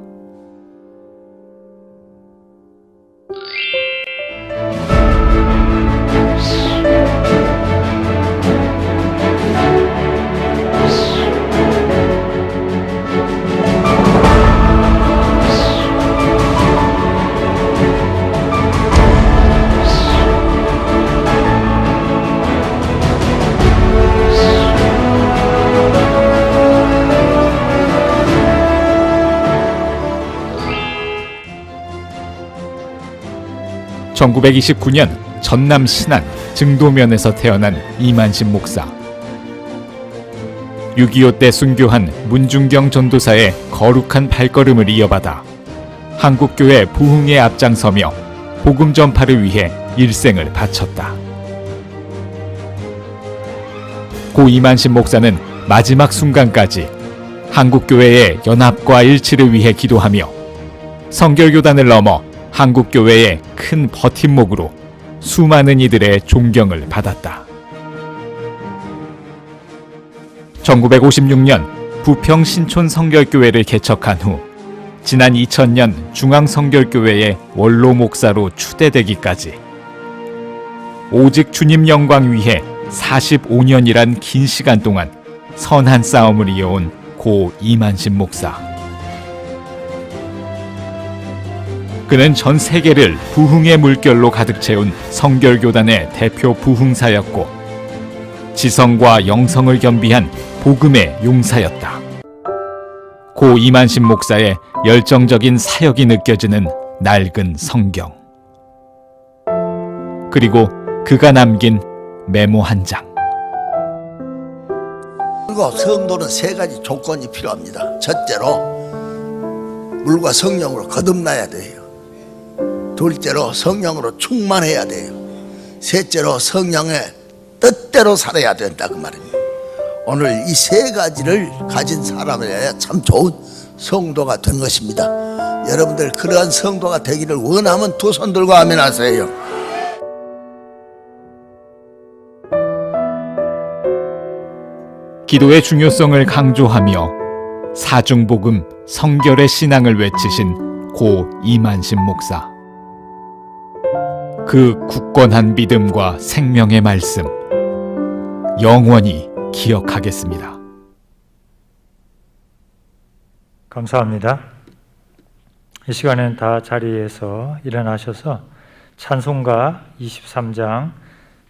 1929년 전남 신안 증도면에서 태어난 이만심 목사. 6.25 때 순교한 문중경 전도사의 거룩한 발걸음을 이어받아 한국교회 부흥에 앞장서며 복음 전파를 위해 일생을 바쳤다. 고 이만심 목사는 마지막 순간까지 한국교회의 연합과 일치를 위해 기도하며 성결교단을 넘어 한국교회의 큰 버팀목으로 수많은 이들의 존경을 받았다. 1956년 부평 신촌 성결교회를 개척한 후 지난 2000년 중앙성결교회의 원로 목사로 추대되기까지 오직 주님 영광 위해 45년이란 긴 시간 동안 선한 싸움을 이어온 고 이만심 목사. 그는 전 세계를 부흥의 물결로 가득 채운 성결교단의 대표 부흥사였고 지성과 영성을 겸비한 복음의 용사였다. 고 이만심 목사의 열정적인 사역이 느껴지는 낡은 성경. 그리고 그가 남긴 메모 한 장. 그리고 성도는 세 가지 조건이 필요합니다. 첫째로 물과 성령으로 거듭나야 돼요. 둘째로 성령으로 충만해야 돼요. 셋째로 성령의 뜻대로 살아야 된다 그 말입니다. 오늘 이 세 가지를 가진 사람이어야 참 좋은 성도가 된 것입니다. 여러분들 그러한 성도가 되기를 원하면 두 손 들고 아멘 하세요. 기도의 중요성을 강조하며 사중복음 성결의 신앙을 외치신 고 이만심 목사. 그 굳건한 믿음과 생명의 말씀 영원히 기억하겠습니다. 감사합니다. 이 시간에는 다 자리에서 일어나셔서 찬송가 23장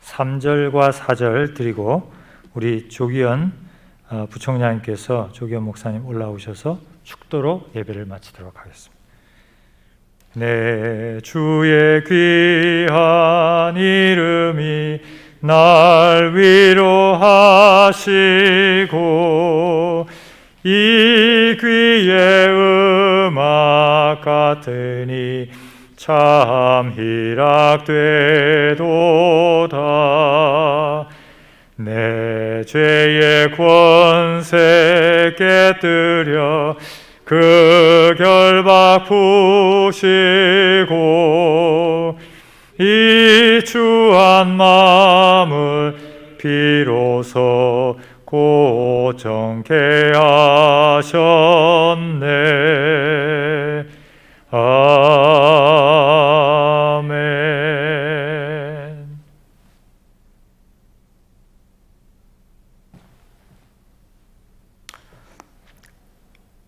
3절과 4절 드리고 우리 조기현 부총장님께서 조기현 목사님 올라오셔서 축도로 예배를 마치도록 하겠습니다. 내 주의 귀한 이름이 날 위로하시고 이 귀의 음악 같으니 참 희락되도다. 내 죄의 권세 깨뜨려 그 결박 푸시고 이 주한 마음을 비로소 고정케 하셨네. 아멘.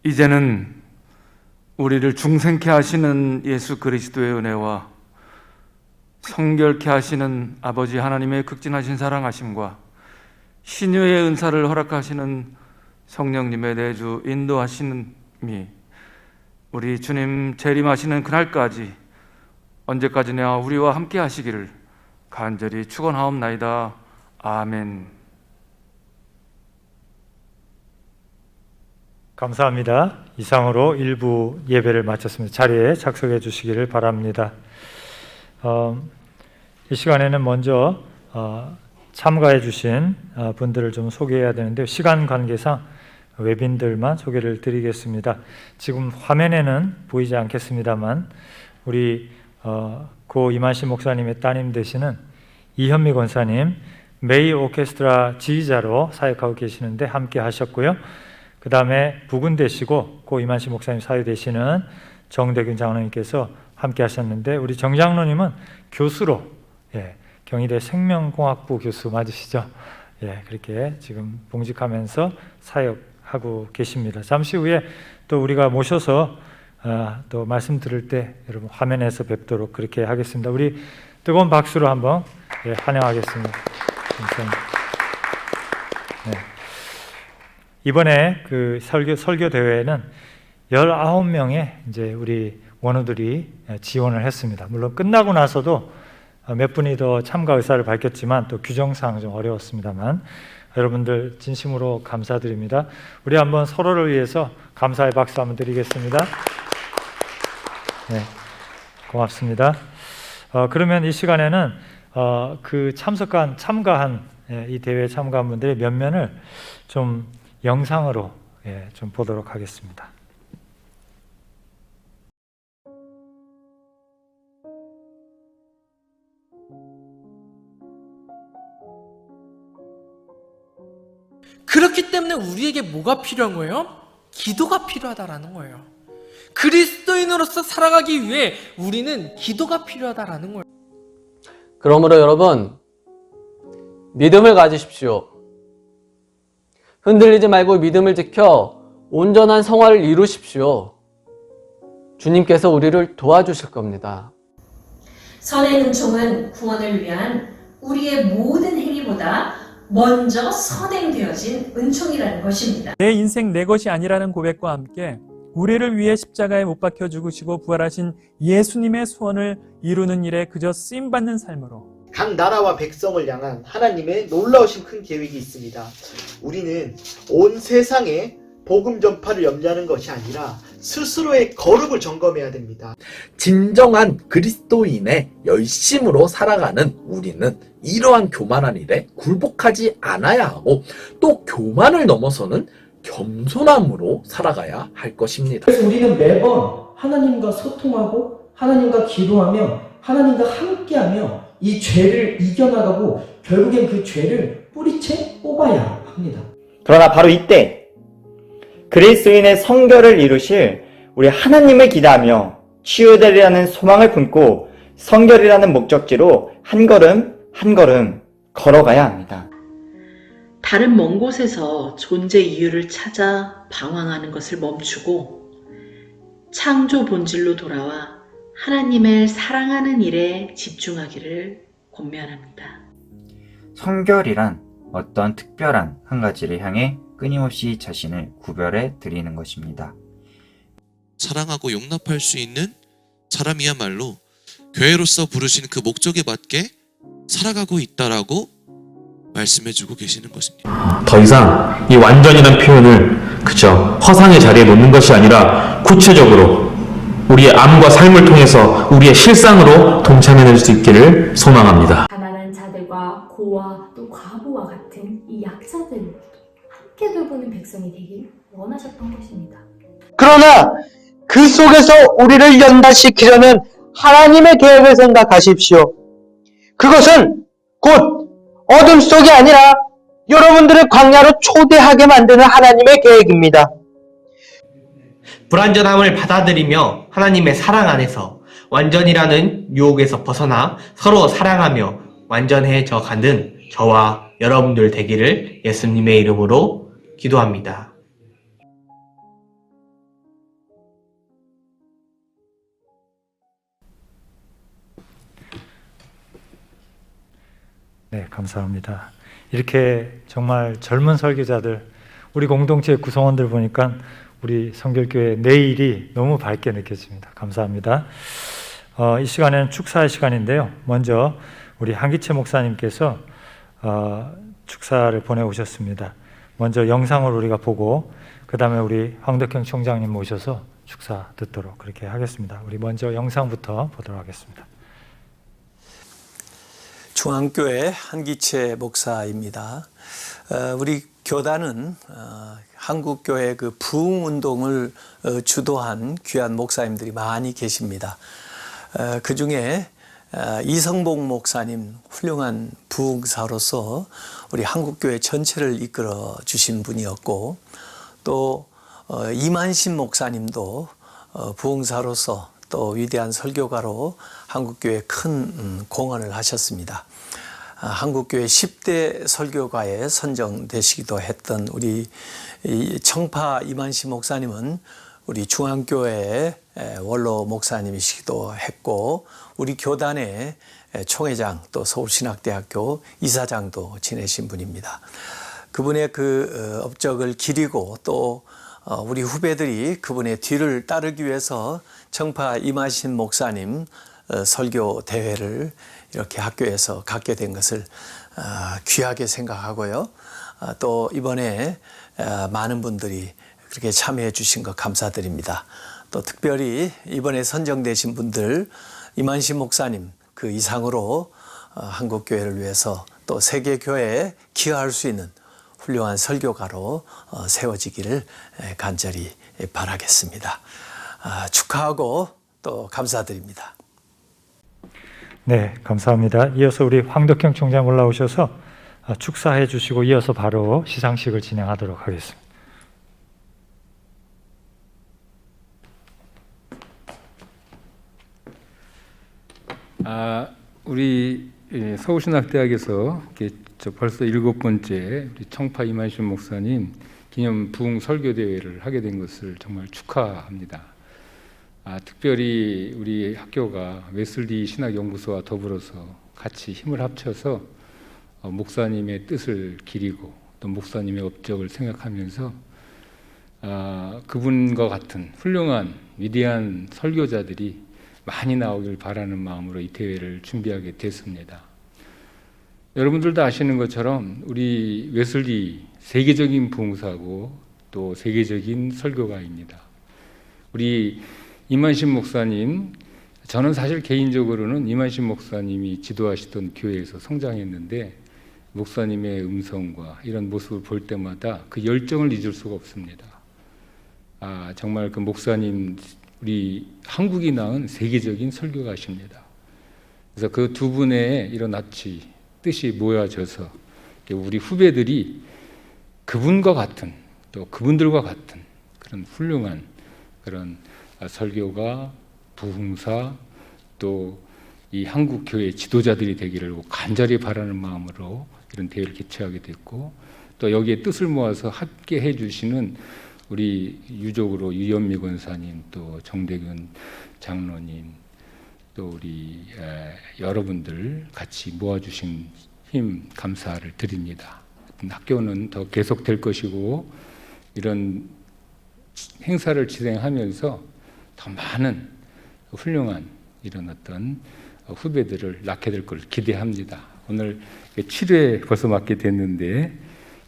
이제는 우리를 중생케 하시는 예수 그리스도의 은혜와 성결케 하시는 아버지 하나님의 극진하신 사랑하심과 신유의 은사를 허락하시는 성령님의 내주 인도하심이 우리 주님 재림하시는 그날까지 언제까지나 우리와 함께 하시기를 간절히 축원하옵나이다. 아멘. 감사합니다. 이상으로 일부 예배를 마쳤습니다. 자리에 착석해 주시기를 바랍니다. 이 시간에는 먼저 참가해 주신 분들을 좀 소개해야 되는데 시간 관계상 외빈들만 소개를 드리겠습니다. 지금 화면에는 보이지 않겠습니다만 우리 고 이만심 목사님의 따님 되시는 이현미 권사님 메이 오케스트라 지휘자로 사역하고 계시는데 함께 하셨고요. 그 다음에 부군 되시고 고 이만심 목사님 사유 되시는 정대균 장로님께서 함께 하셨는데 우리 정 장로님은 교수로 경희대 생명공학부 교수 맞으시죠? 그렇게 지금 봉직하면서 사역하고 계십니다. 잠시 후에 또 우리가 모셔서 또 말씀 들을 때 여러분 화면에서 뵙도록 그렇게 하겠습니다. 우리 뜨거운 박수로 한번 환영하겠습니다. 감사합니다. 이번에 그 설교 대회는 19명의 이제 우리 원우들이 지원을 했습니다. 물론 끝나고 나서도 몇 분이 더 참가 의사를 밝혔지만 또 규정상 좀 어려웠습니다만 여러분들 진심으로 감사드립니다. 우리 한번 서로를 위해서 감사의 박수 한번 드리겠습니다. 네, 고맙습니다. 그러면 이 시간에는 그 참가한 이 대회에 참가한 분들의 면면을 좀 영상으로 좀 보도록 하겠습니다. 그렇기 때문에 우리에게 뭐가 필요한 거예요? 기도가 필요하다라는 거예요. 그리스도인으로서 살아가기 위해 우리는 기도가 필요하다라는 거예요. 그러므로 여러분, 믿음을 가지십시오. 흔들리지 말고 믿음을 지켜 온전한 성화를 이루십시오. 주님께서 우리를 도와주실 겁니다. 선의 은총은 구원을 위한 우리의 모든 행위보다 먼저 선행되어진 은총이라는 것입니다. 내 인생 내 것이 아니라는 고백과 함께 우리를 위해 십자가에 못 박혀 죽으시고 부활하신 예수님의 소원을 이루는 일에 그저 쓰임받는 삶으로 각 나라와 백성을 향한 하나님의 놀라우신 큰 계획이 있습니다. 우리는 온 세상에 복음 전파를 염려하는 것이 아니라 스스로의 거룩을 점검해야 됩니다. 진정한 그리스도인의 열심으로 살아가는 우리는 이러한 교만한 일에 굴복하지 않아야 하고 또 교만을 넘어서는 겸손함으로 살아가야 할 것입니다. 그래서 우리는 매번 하나님과 소통하고 하나님과 기도하며 하나님과 함께하며 이 죄를 이겨나가고 결국엔 그 죄를 뿌리채 뽑아야 합니다. 그러나 바로 이때 그리스도인의 성결을 이루실 우리 하나님을 기대하며 치유되리라는 소망을 품고 성결이라는 목적지로 한 걸음 한 걸음 걸어가야 합니다. 다른 먼 곳에서 존재 이유를 찾아 방황하는 것을 멈추고 창조 본질로 돌아와 하나님을 사랑하는 일에 집중하기를 권면합니다. 성결이란 어떤 특별한 한 가지를 향해 끊임없이 자신을 구별해 드리는 것입니다. 사랑하고 용납할 수 있는 사람이야말로 교회로서 부르신 그 목적에 맞게 살아가고 있다라고 말씀해주고 계시는 것입니다. 더 이상 이 완전이라는 표현을 그저 허상의 자리에 놓는 것이 아니라 구체적으로 우리의 암과 삶을 통해서 우리의 실상으로 동참해낼 수 있기를 소망합니다. 가난한 자들과 고아 또 과부와 같은 이 약자들을 함께 돌보는 백성이 되길 원하셨던 것입니다. 그러나 그 속에서 우리를 연단시키려는 하나님의 계획을 생각하십시오. 그것은 곧 어둠 속이 아니라 여러분들을 광야로 초대하게 만드는 하나님의 계획입니다. 불완전함을 받아들이며 하나님의 사랑 안에서 완전이라는 유혹에서 벗어나 서로 사랑하며 완전해져 가는 저와 여러분들 되기를 예수님의 이름으로 기도합니다. 네, 감사합니다. 이렇게 정말 젊은 설교자들, 우리 공동체 구성원들 보니까 우리 성결교회 내일이 너무 밝게 느껴집니다. 감사합니다. 이 시간에는 축사의 시간인데요. 먼저 우리 한기채 목사님께서 축사를 보내오셨습니다. 먼저 영상을 우리가 보고 그 다음에 우리 황덕형 총장님 모셔서 축사 듣도록 그렇게 하겠습니다. 우리 먼저 영상부터 보도록 하겠습니다. 중앙교회 한기채 목사입니다. 우리 교단은 한국교회 그 부흥운동을 주도한 귀한 목사님들이 많이 계십니다. 그 중에 이성복 목사님 훌륭한 부흥사로서 우리 한국교회 전체를 이끌어 주신 분이었고, 또 이만신 목사님도 부흥사로서 또 위대한 설교가로 한국교회에 큰 공헌을 하셨습니다. 한국교회 10대 설교가에 선정되시기도 했던 우리 청파 이만시 목사님은 우리 중앙교회의 원로 목사님이시기도 했고, 우리 교단의 총회장 또 서울신학대학교 이사장도 지내신 분입니다. 그분의 그 업적을 기리고 또 우리 후배들이 그분의 뒤를 따르기 위해서 청파 임하신 목사님 설교 대회를 이렇게 학교에서 갖게 된 것을 귀하게 생각하고요. 또 이번에 많은 분들이 그렇게 참여해 주신 것 감사드립니다. 또 특별히 이번에 선정되신 분들 임한신 목사님 그 이상으로 한국교회를 위해서 또 세계교회에 기여할 수 있는 훌륭한 설교가로 세워지기를 간절히 바라겠습니다. 축하하고 또 감사드립니다. 네, 감사합니다. 이어서 우리 황덕형 총장 올라오셔서 축사해 주시고 이어서 바로 시상식을 진행하도록 하겠습니다. 우리 서울신학대학에서 벌써 7번째 우리 청파 임한신 목사님 기념 부흥 설교 대회를 하게 된 것을 정말 축하합니다. 특별히 우리 학교가 웨슬리 신학연구소와 더불어서 같이 힘을 합쳐서 목사님의 뜻을 기리고 또 목사님의 업적을 생각하면서 그분과 같은 훌륭한 위대한 설교자들이 많이 나오길 바라는 마음으로 이 대회를 준비하게 됐습니다. 여러분들도 아시는 것처럼 우리 웨슬리 세계적인 부흥사고 또 세계적인 설교가입니다. 우리 임한신 목사님, 저는 사실 개인적으로는 임한신 목사님이 지도하시던 교회에서 성장했는데 목사님의 음성과 이런 모습을 볼 때마다 그 열정을 잊을 수가 없습니다. 정말 그 목사님 우리 한국이 낳은 세계적인 설교가십니다. 그래서 그 두 분의 이런 뜻이 모여져서 우리 후배들이 그분과 같은 또 그분들과 같은 그런 훌륭한 그런 설교가 부흥사 또 이 한국 교회 지도자들이 되기를 간절히 바라는 마음으로 이런 대회를 개최하게 됐고 또 여기에 뜻을 모아서 함께 해주시는 우리 유족으로 유현미 권사님 또 정대균 장로님 또 우리 여러분들 같이 모아주신 힘 감사를 드립니다. 학교는 더 계속될 것이고 이런 행사를 진행하면서 더 많은 훌륭한 이런 어떤 후배들을 낳게 될 걸 기대합니다. 오늘 7회 벌써 맞게 됐는데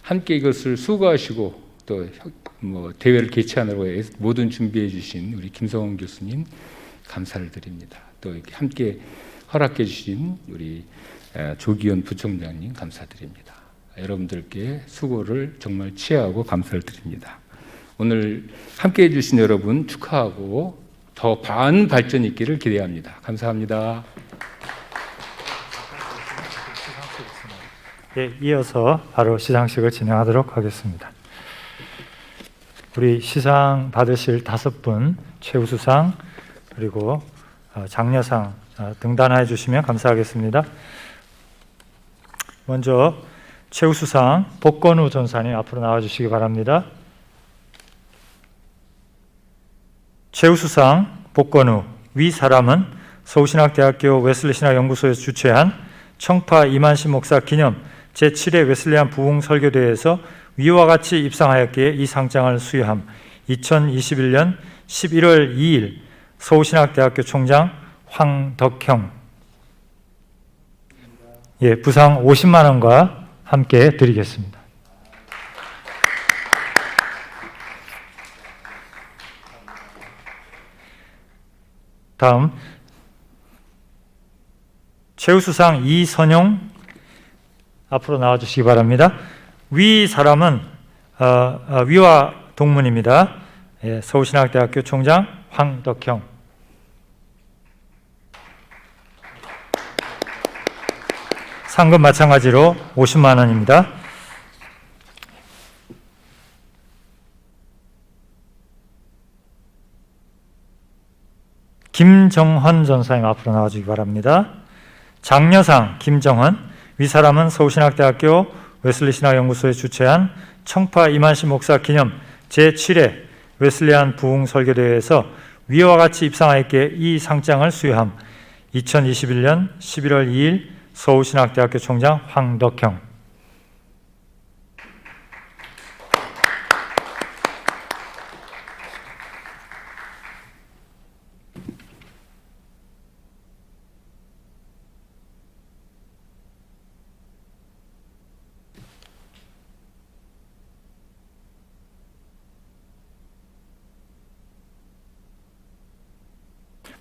함께 이것을 수고하시고 또 대회를 개최하느라고 모든 준비해 주신 우리 김성원 교수님 감사를 드립니다. 또 이렇게 함께 허락해 주신 우리 조기현 부총장님 감사드립니다. 여러분들께 수고를 정말 치하고 감사를 드립니다. 오늘 함께 해주신 여러분 축하하고 더 많은 발전 있기를 기대합니다. 감사합니다. 예, 이어서 바로 시상식을 진행하도록 하겠습니다. 우리 시상 받으실 5분 최우수상 그리고 장려상 등단해 주시면 감사하겠습니다. 먼저 최우수상 복건우 전사님 앞으로 나와 주시기 바랍니다. 최우수상 복건우 위 사람은 서울신학대학교 웨슬리신학연구소에서 주최한 청파 임한신 목사 기념 제7회 웨슬리안 부흥 설교대회에서 위와 같이 입상하였기에 이 상장을 수여함. 2021년 11월 2일 서울신학대학교 총장 황덕형. 예, 부상 50만 원과 함께 드리겠습니다. 다음 최우수상 이선용 앞으로 나와주시기 바랍니다. 위 사람은 위와 동문입니다. 예, 서울신학대학교 총장 황덕형. 상금 마찬가지로 50만 원입니다. 김정헌 전사님 앞으로 나와주기 바랍니다. 장려상 김정헌 위 사람은 서울신학대학교 웨슬리신학연구소에 주최한 청파 임한신 목사 기념 제7회 웨슬리안 부흥 설교대회에서 위와 같이 입상하였기에 이 상장을 수여함. 2021년 11월 2일 서울신학대학교 총장 황덕형.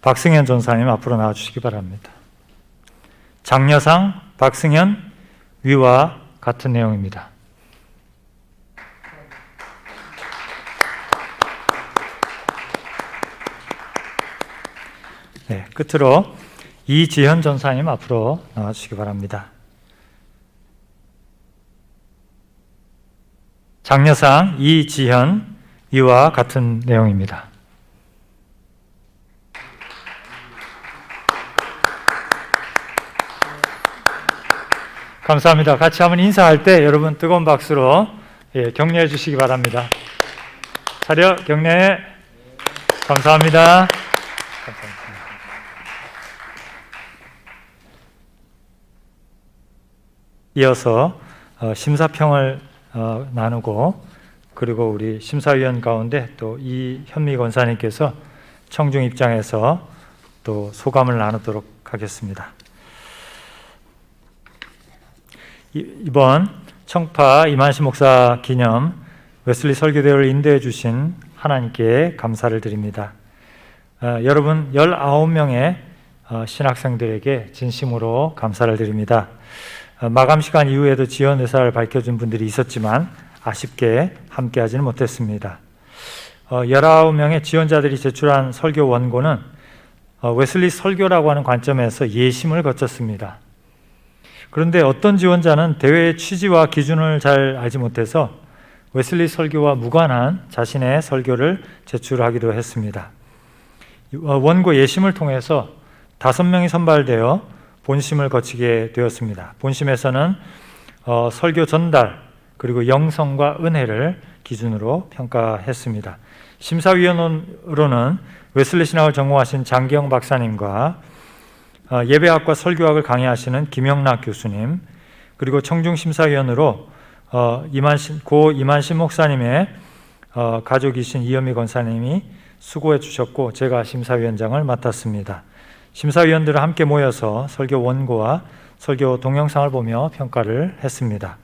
박승현 전사님 앞으로 나와주시기 바랍니다. 장려상 박승현 위와 같은 내용입니다. 네, 끝으로 이지현 전사님 앞으로 나와주시기 바랍니다. 장려상 이지현 위와 같은 내용입니다. 감사합니다. 같이 한번 인사할 때 여러분 뜨거운 박수로 격려해 주시기 바랍니다. 차렷 격려. 감사합니다. 이어서 심사평을 나누고 그리고 우리 심사위원 가운데 또 이현미 권사님께서 청중 입장에서 또 소감을 나누도록 하겠습니다. 이번 청파 이만시 목사 기념 웨슬리 설교대회를 인도해 주신 하나님께 감사를 드립니다. 여러분 19명의 신학생들에게 진심으로 감사를 드립니다. 마감 시간 이후에도 지원 의사를 밝혀준 분들이 있었지만 아쉽게 함께하지는 못했습니다. 19명의 지원자들이 제출한 설교 원고는 웨슬리 설교라고 하는 관점에서 예심을 거쳤습니다. 그런데 어떤 지원자는 대회의 취지와 기준을 잘 알지 못해서 웨슬리 설교와 무관한 자신의 설교를 제출하기도 했습니다. 원고 예심을 통해서 5명이 선발되어 본심을 거치게 되었습니다. 본심에서는 설교 전달 그리고 영성과 은혜를 기준으로 평가했습니다. 심사위원으로는 웨슬리 신학을 전공하신 장기영 박사님과 예배학과 설교학을 강의하시는 김영락 교수님, 그리고 청중심사위원으로 고 이만신 목사님의 가족이신 이현미 권사님이 수고해 주셨고 제가 심사위원장을 맡았습니다. 심사위원들은 함께 모여서 설교 원고와 설교 동영상을 보며 평가를 했습니다.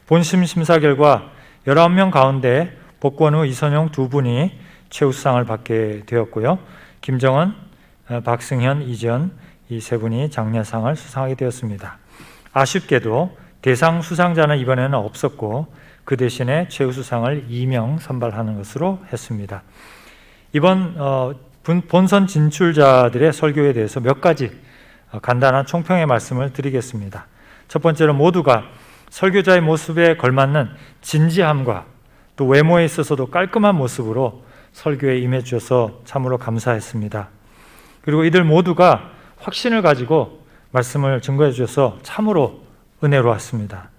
본심 심사 결과 19명 가운데 복권우, 이선용 두 분이 최우수상을 받게 되었고요. 김정은, 박승현, 이지연 이 세 분이 장려상을 수상하게 되었습니다. 아쉽게도 대상 수상자는 이번에는 없었고 그 대신에 최우수상을 2명 선발하는 것으로 했습니다. 이번 본선 진출자들의 설교에 대해서 몇 가지 간단한 총평의 말씀을 드리겠습니다. 첫 번째로 모두가 설교자의 모습에 걸맞는 진지함과 또 외모에 있어서도 깔끔한 모습으로 설교에 임해 주셔서 참으로 감사했습니다. 그리고 이들 모두가 확신을 가지고 말씀을 증거해 주셔서 참으로 은혜로웠습니다.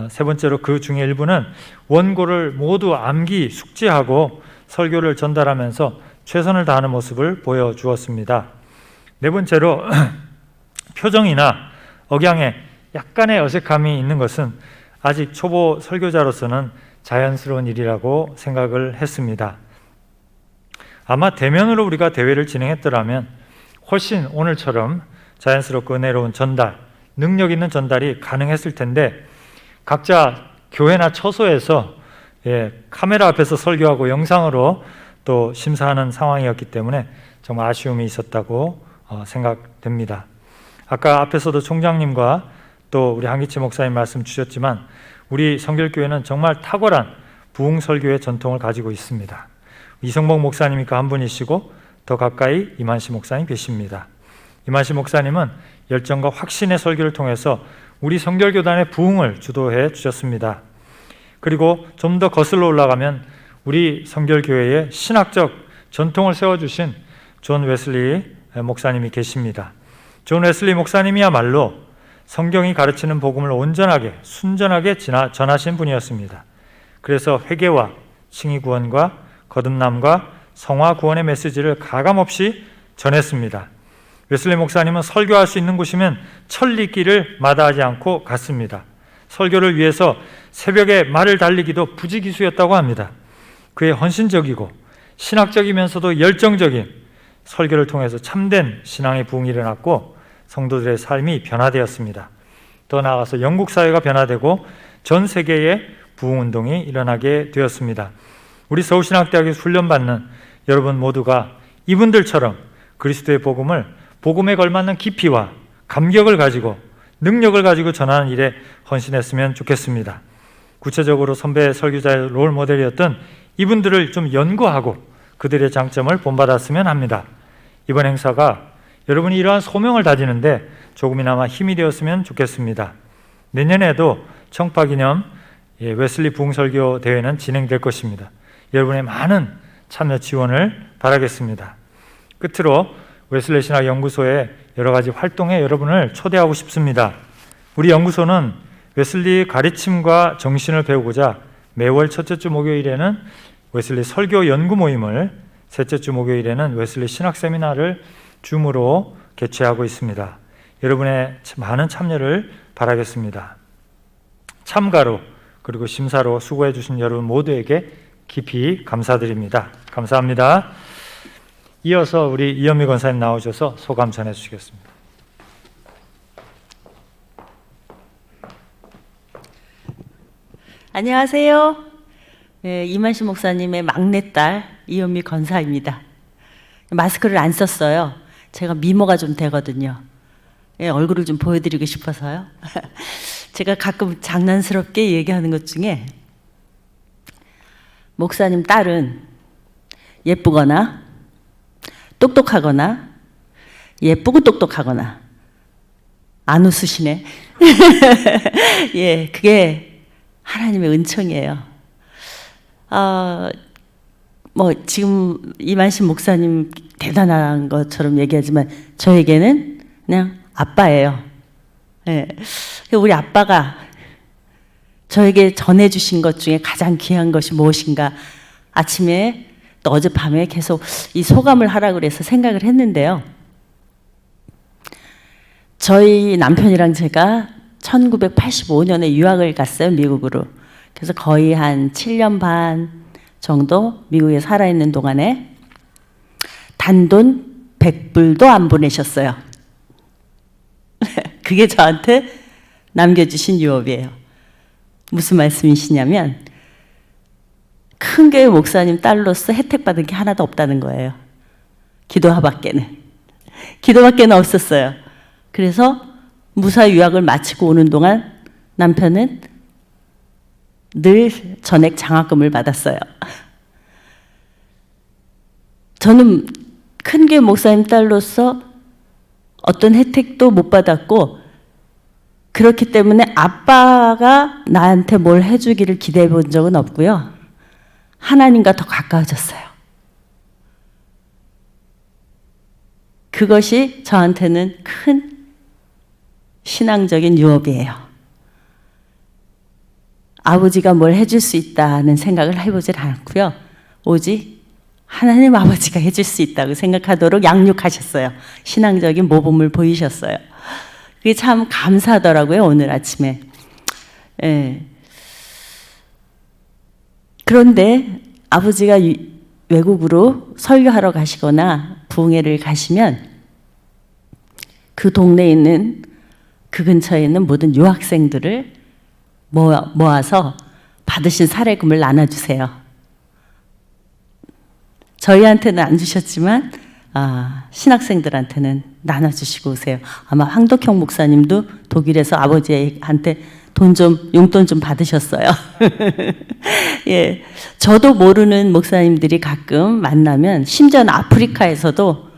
세 번째로 그 중에 일부는 원고를 모두 암기 숙지하고 설교를 전달하면서 최선을 다하는 모습을 보여주었습니다. 네 번째로 표정이나 억양에 약간의 어색함이 있는 것은 아직 초보 설교자로서는 자연스러운 일이라고 생각을 했습니다. 아마 대면으로 우리가 대회를 진행했더라면 훨씬 오늘처럼 자연스럽고 은혜로운 전달, 능력 있는 전달이 가능했을 텐데 각자 교회나 처소에서 카메라 앞에서 설교하고 영상으로 또 심사하는 상황이었기 때문에 정말 아쉬움이 있었다고 생각됩니다. 아까 앞에서도 총장님과 또 우리 한기치 목사님 말씀 주셨지만 우리 성결교회는 정말 탁월한 부흥 설교의 전통을 가지고 있습니다. 이성복 목사님이 그 한 분이시고 더 가까이 이만시 목사님 계십니다. 이만시 목사님은 열정과 확신의 설교를 통해서 우리 성결교단의 부흥을 주도해 주셨습니다. 그리고 좀 더 거슬러 올라가면 우리 성결교회의 신학적 전통을 세워주신 존 웨슬리 목사님이 계십니다. 존 웨슬리 목사님이야말로 성경이 가르치는 복음을 온전하게 순전하게 전하신 분이었습니다. 그래서 회개와 칭의 구원과 거듭남과 성화 구원의 메시지를 가감없이 전했습니다. 웨슬리 목사님은 설교할 수 있는 곳이면 천리길을 마다하지 않고 갔습니다. 설교를 위해서 새벽에 말을 달리기도 부지기수였다고 합니다. 그의 헌신적이고 신학적이면서도 열정적인 설교를 통해서 참된 신앙의 부흥이 일어났고 성도들의 삶이 변화되었습니다. 더 나아가서 영국 사회가 변화되고 전 세계의 부흥운동이 일어나게 되었습니다. 우리 서울신학대학에서 훈련받는 여러분 모두가 이분들처럼 그리스도의 복음을 복음에 걸맞는 깊이와 감격을 가지고 능력을 가지고 전하는 일에 헌신했으면 좋겠습니다. 구체적으로 선배 설교자의 롤 모델이었던 이분들을 좀 연구하고 그들의 장점을 본받았으면 합니다. 이번 행사가 여러분이 이러한 소명을 다지는데 조금이나마 힘이 되었으면 좋겠습니다. 내년에도 청파기념 웨슬리 부흥설교 대회는 진행될 것입니다. 여러분의 많은 참여 지원을 바라겠습니다. 끝으로 웨슬리 신학 연구소의 여러 가지 활동에 여러분을 초대하고 싶습니다. 우리 연구소는 웨슬리 가르침과 정신을 배우고자 매월 첫째 주 목요일에는 웨슬리 설교 연구 모임을, 셋째 주 목요일에는 웨슬리 신학 세미나를 줌으로 개최하고 있습니다. 여러분의 많은 참여를 바라겠습니다. 참가로 그리고 심사로 수고해 주신 여러분 모두에게 깊이 감사드립니다. 감사합니다. 이어서 우리 이현미 권사님 나오셔서 소감 전해 주시겠습니다. 안녕하세요. 네, 이만식 목사님의 막내딸 이현미 권사입니다. 마스크를 안 썼어요. 제가 미모가 좀 되거든요. 네, 얼굴을 좀 보여드리고 싶어서요. 제가 가끔 장난스럽게 얘기하는 것 중에 목사님 딸은 예쁘거나 똑똑하거나 예쁘고 똑똑하거나 안 웃으시네. 예, 그게 하나님의 은총이에요. 뭐 지금 이만식 목사님 대단한 것처럼 얘기하지만 저에게는 그냥 아빠예요. 예, 우리 아빠가 저에게 전해주신 것 중에 가장 귀한 것이 무엇인가 아침에 또 어젯밤에 계속 이 소감을 하라고 그래서 생각을 했는데요. 저희 남편이랑 제가 1985년에 유학을 갔어요, 미국으로. 그래서 거의 한 7년 반 정도 미국에 살아있는 동안에 단돈 100불도 안 보내셨어요. 그게 저한테 남겨주신 유업이에요. 무슨 말씀이시냐면 큰 교회 목사님 딸로서 혜택 받은 게 하나도 없다는 거예요. 기도밖에는 없었어요. 그래서 무사 유학을 마치고 오는 동안 남편은 늘 전액 장학금을 받았어요. 저는 큰 교회 목사님 딸로서 어떤 혜택도 못 받았고 그렇기 때문에 아빠가 나한테 뭘 해주기를 기대해 본 적은 없고요. 하나님과 더 가까워졌어요. 그것이 저한테는 큰 신앙적인 유업이에요. 아버지가 뭘 해줄 수 있다는 생각을 해보질 않고요. 오직 하나님 아버지가 해줄 수 있다고 생각하도록 양육하셨어요. 신앙적인 모범을 보이셨어요. 그게 참 감사하더라고요, 오늘 아침에. 예. 그런데 아버지가 외국으로 설교하러 가시거나 부흥회를 가시면 그 동네에 있는 그 근처에 있는 모든 유학생들을 모아서 받으신 사례금을 나눠주세요. 저희한테는 안 주셨지만 신학생들한테는 나눠주시고 오세요. 아마 황덕형 목사님도 독일에서 아버지한테 용돈 좀 받으셨어요. 예, 저도 모르는 목사님들이 가끔 만나면 심지어는 아프리카에서도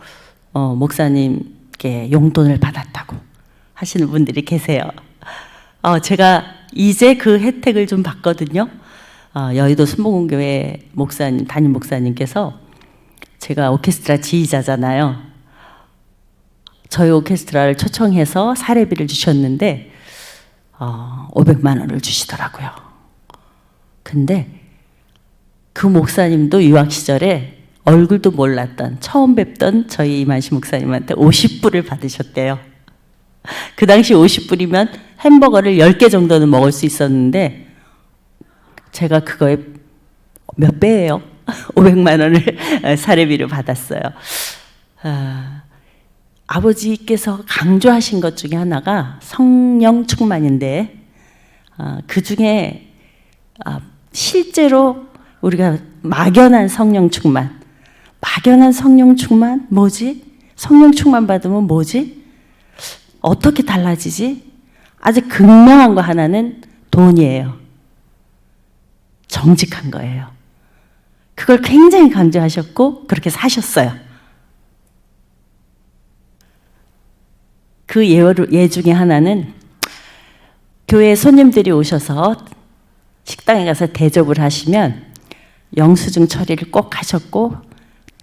목사님께 용돈을 받았다고 하시는 분들이 계세요. 제가 이제 그 혜택을 좀 받거든요. 여의도 순복음교회 목사님, 담임 목사님께서 제가 오케스트라 지휘자잖아요. 저희 오케스트라를 초청해서 사례비를 주셨는데 500만 원을 주시더라고요. 근데 그 목사님도 유학 시절에 얼굴도 몰랐던 처음 뵙던 저희 이만식 목사님한테 50불을 받으셨대요. 그 당시 50불이면 햄버거를 10개 정도는 먹을 수 있었는데 제가 그거에 몇 배예요? 500만 원을 사례비를 받았어요. 아버지께서 강조하신 것 중에 하나가 성령 충만인데 그 중에 실제로 우리가 막연한 성령 충만 뭐지? 성령 충만 받으면 뭐지? 어떻게 달라지지? 아주 극명한 거 하나는 돈이에요. 정직한 거예요. 그걸 굉장히 강조하셨고 그렇게 사셨어요. 그 예 중에 하나는 교회 손님들이 오셔서 식당에 가서 대접을 하시면 영수증 처리를 꼭 하셨고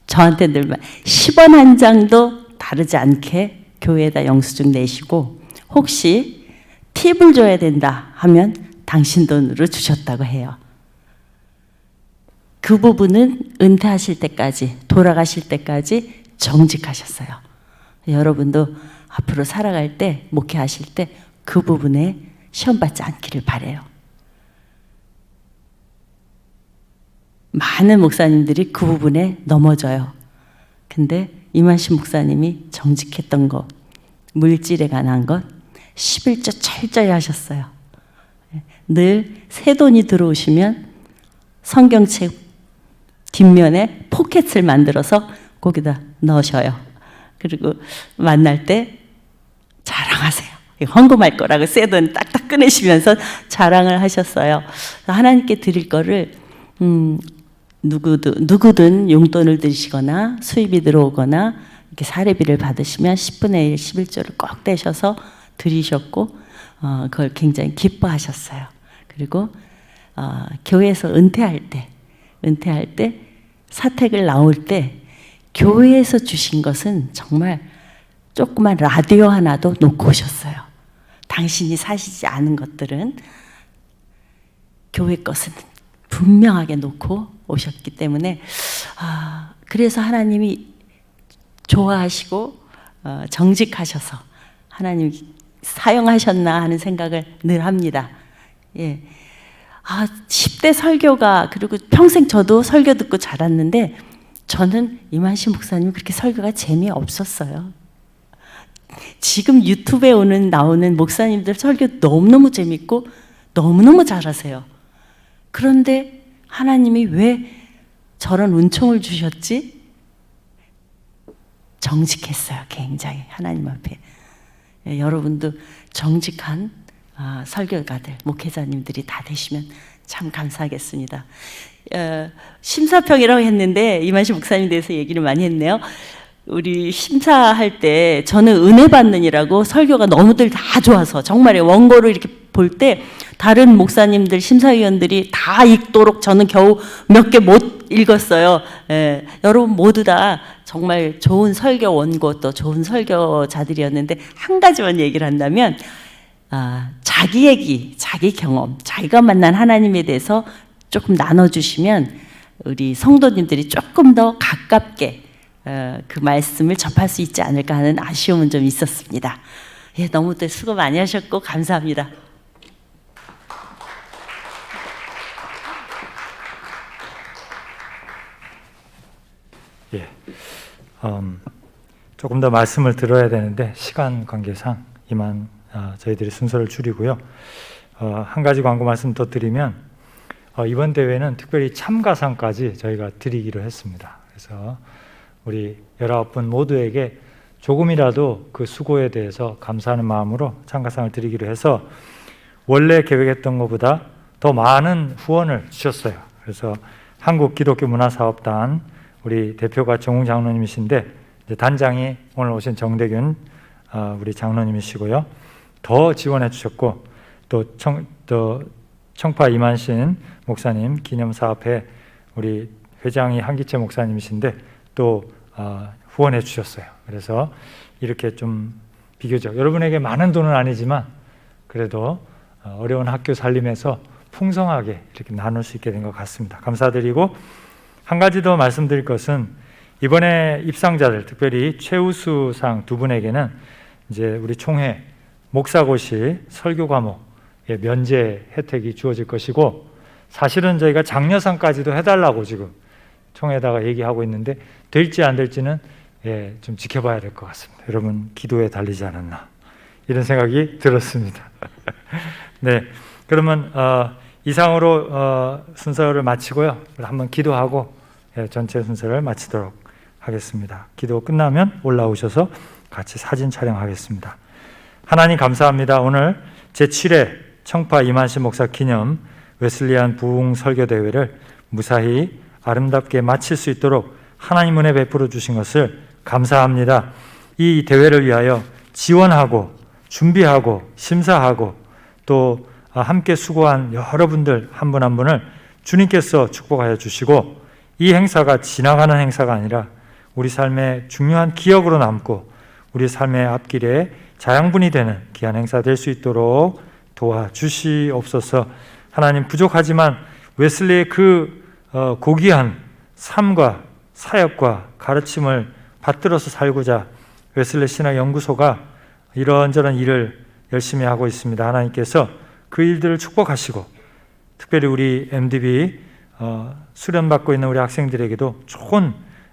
저한테 늘 10원 한 장도 다르지 않게 교회에다 영수증 내시고 혹시 팁을 줘야 된다 하면 당신 돈으로 주셨다고 해요. 그 부분은 은퇴하실 때까지, 돌아가실 때까지 정직하셨어요. 여러분도 앞으로 살아갈 때, 목회하실 때 그 부분에 시험받지 않기를 바라요. 많은 목사님들이 그 부분에 넘어져요. 근데 이만신 목사님이 정직했던 것, 물질에 관한 것 11조 철저히 하셨어요. 늘 새 돈이 들어오시면 성경책 뒷면에 포켓을 만들어서 거기다 넣으셔요. 그리고 만날 때 자랑하세요. 헌금할 거라고 새 돈 딱딱 꺼내시면서 자랑을 하셨어요. 하나님께 드릴 거를 누구든 용돈을 드리시거나 수입이 들어오거나 이렇게 사례비를 받으시면 10분의 1, 11조를 꼭 떼셔서 드리셨고 그걸 굉장히 기뻐하셨어요. 그리고 교회에서 은퇴할 때 사택을 나올 때 교회에서 주신 것은 정말 조그만 라디오 하나도 놓고 오셨어요. 당신이 사시지 않은 것들은 교회 것은 분명하게 놓고 오셨기 때문에 그래서 하나님이 좋아하시고 정직하셔서 하나님이 사용하셨나 하는 생각을 늘 합니다. 예. 10대 설교가 그리고 평생 저도 설교 듣고 자랐는데 저는 이만신 목사님 그렇게 설교가 재미없었어요. 지금 유튜브에 나오는 목사님들 설교 너무너무 재밌고 너무너무 잘하세요. 그런데 하나님이 왜 저런 은총을 주셨지? 정직했어요. 굉장히 하나님 앞에. 여러분도 정직한 설교가들, 목회자님들이 다 되시면 참 감사하겠습니다. 심사평이라고 했는데 이만식 목사님 대해서 얘기를 많이 했네요. 우리 심사할 때 저는 은혜 받는이라고 설교가 너무들 다 좋아서 정말 원고를 이렇게 볼 때 다른 목사님들 심사위원들이 다 읽도록 저는 겨우 몇 개 못 읽었어요. 여러분 모두 다 정말 좋은 설교 원고 또 좋은 설교자들이었는데 한 가지만 얘기를 한다면 자기 얘기, 자기 경험, 자기가 만난 하나님에 대해서 조금 나눠주시면 우리 성도님들이 조금 더 가깝게 그 말씀을 접할 수 있지 않을까 하는 아쉬움은 좀 있었습니다. 예, 너무들 수고 많이 하셨고 감사합니다. 예, 조금 더 말씀을 들어야 되는데 시간 관계상 이만 저희들이 순서를 줄이고요. 한 가지 광고 말씀 더 드리면 이번 대회는 특별히 참가상까지 저희가 드리기로 했습니다. 그래서 우리 19분 모두에게 조금이라도 그 수고에 대해서 감사하는 마음으로 참가상을 드리기로 해서 원래 계획했던 것보다 더 많은 후원을 주셨어요. 그래서 한국기독교문화사업단 우리 대표가 정웅 장로님이신데 단장이 오늘 오신 정대균 우리 장로님이시고요. 더 지원해 주셨고 또 청파 이만신 목사님 기념사업회 우리 회장이 한기채 목사님이신데 또 후원해 주셨어요. 그래서 이렇게 좀 비교적 여러분에게 많은 돈은 아니지만 그래도 어려운 학교 살림에서 풍성하게 이렇게 나눌 수 있게 된 것 같습니다. 감사드리고 한 가지 더 말씀드릴 것은 이번에 입상자들 특별히 최우수상 두 분에게는 이제 우리 총회 목사고시 설교 과목의 면제 혜택이 주어질 것이고 사실은 저희가 장려상까지도 해달라고 지금 총회에다가 얘기하고 있는데 될지 안 될지는 좀 지켜봐야 될 것 같습니다. 여러분 기도에 달리지 않았나 이런 생각이 들었습니다. 네, 그러면 이상으로 순서를 마치고요. 한번 기도하고 전체 순서를 마치도록 하겠습니다. 기도 끝나면 올라오셔서 같이 사진 촬영하겠습니다. 하나님 감사합니다. 오늘 제7회 청파 이만식 목사 기념 웨슬리안 부흥 설교 대회를 무사히 아름답게 마칠 수 있도록 하나님 은혜 베풀어 주신 것을 감사합니다. 이 대회를 위하여 지원하고 준비하고 심사하고 또 함께 수고한 여러분들 한 분 한 분을 주님께서 축복하여 주시고 이 행사가 지나가는 행사가 아니라 우리 삶의 중요한 기억으로 남고 우리 삶의 앞길에 자양분이 되는 귀한 행사 될 수 있도록 도와주시옵소서. 하나님 부족하지만 웨슬리의 그 고귀한 삶과 사역과 가르침을 받들어서 살고자 웨슬리 신학연구소가 이런저런 일을 열심히 하고 있습니다. 하나님께서 그 일들을 축복하시고 특별히 우리 MDB 수련받고 있는 우리 학생들에게도 좋은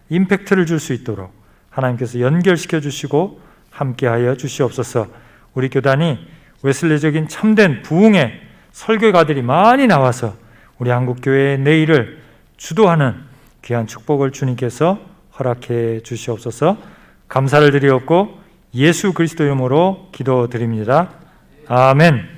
임팩트를 줄 수 있도록 하나님께서 연결시켜 주시고 함께하여 주시옵소서. 우리 교단이 웨슬리적인 참된 부흥의 설교가들이 많이 나와서 우리 한국교회의 내일을 주도하는 귀한 축복을 주님께서 허락해 주시옵소서. 감사를 드리옵고 예수 그리스도 이름으로 기도드립니다. 아멘.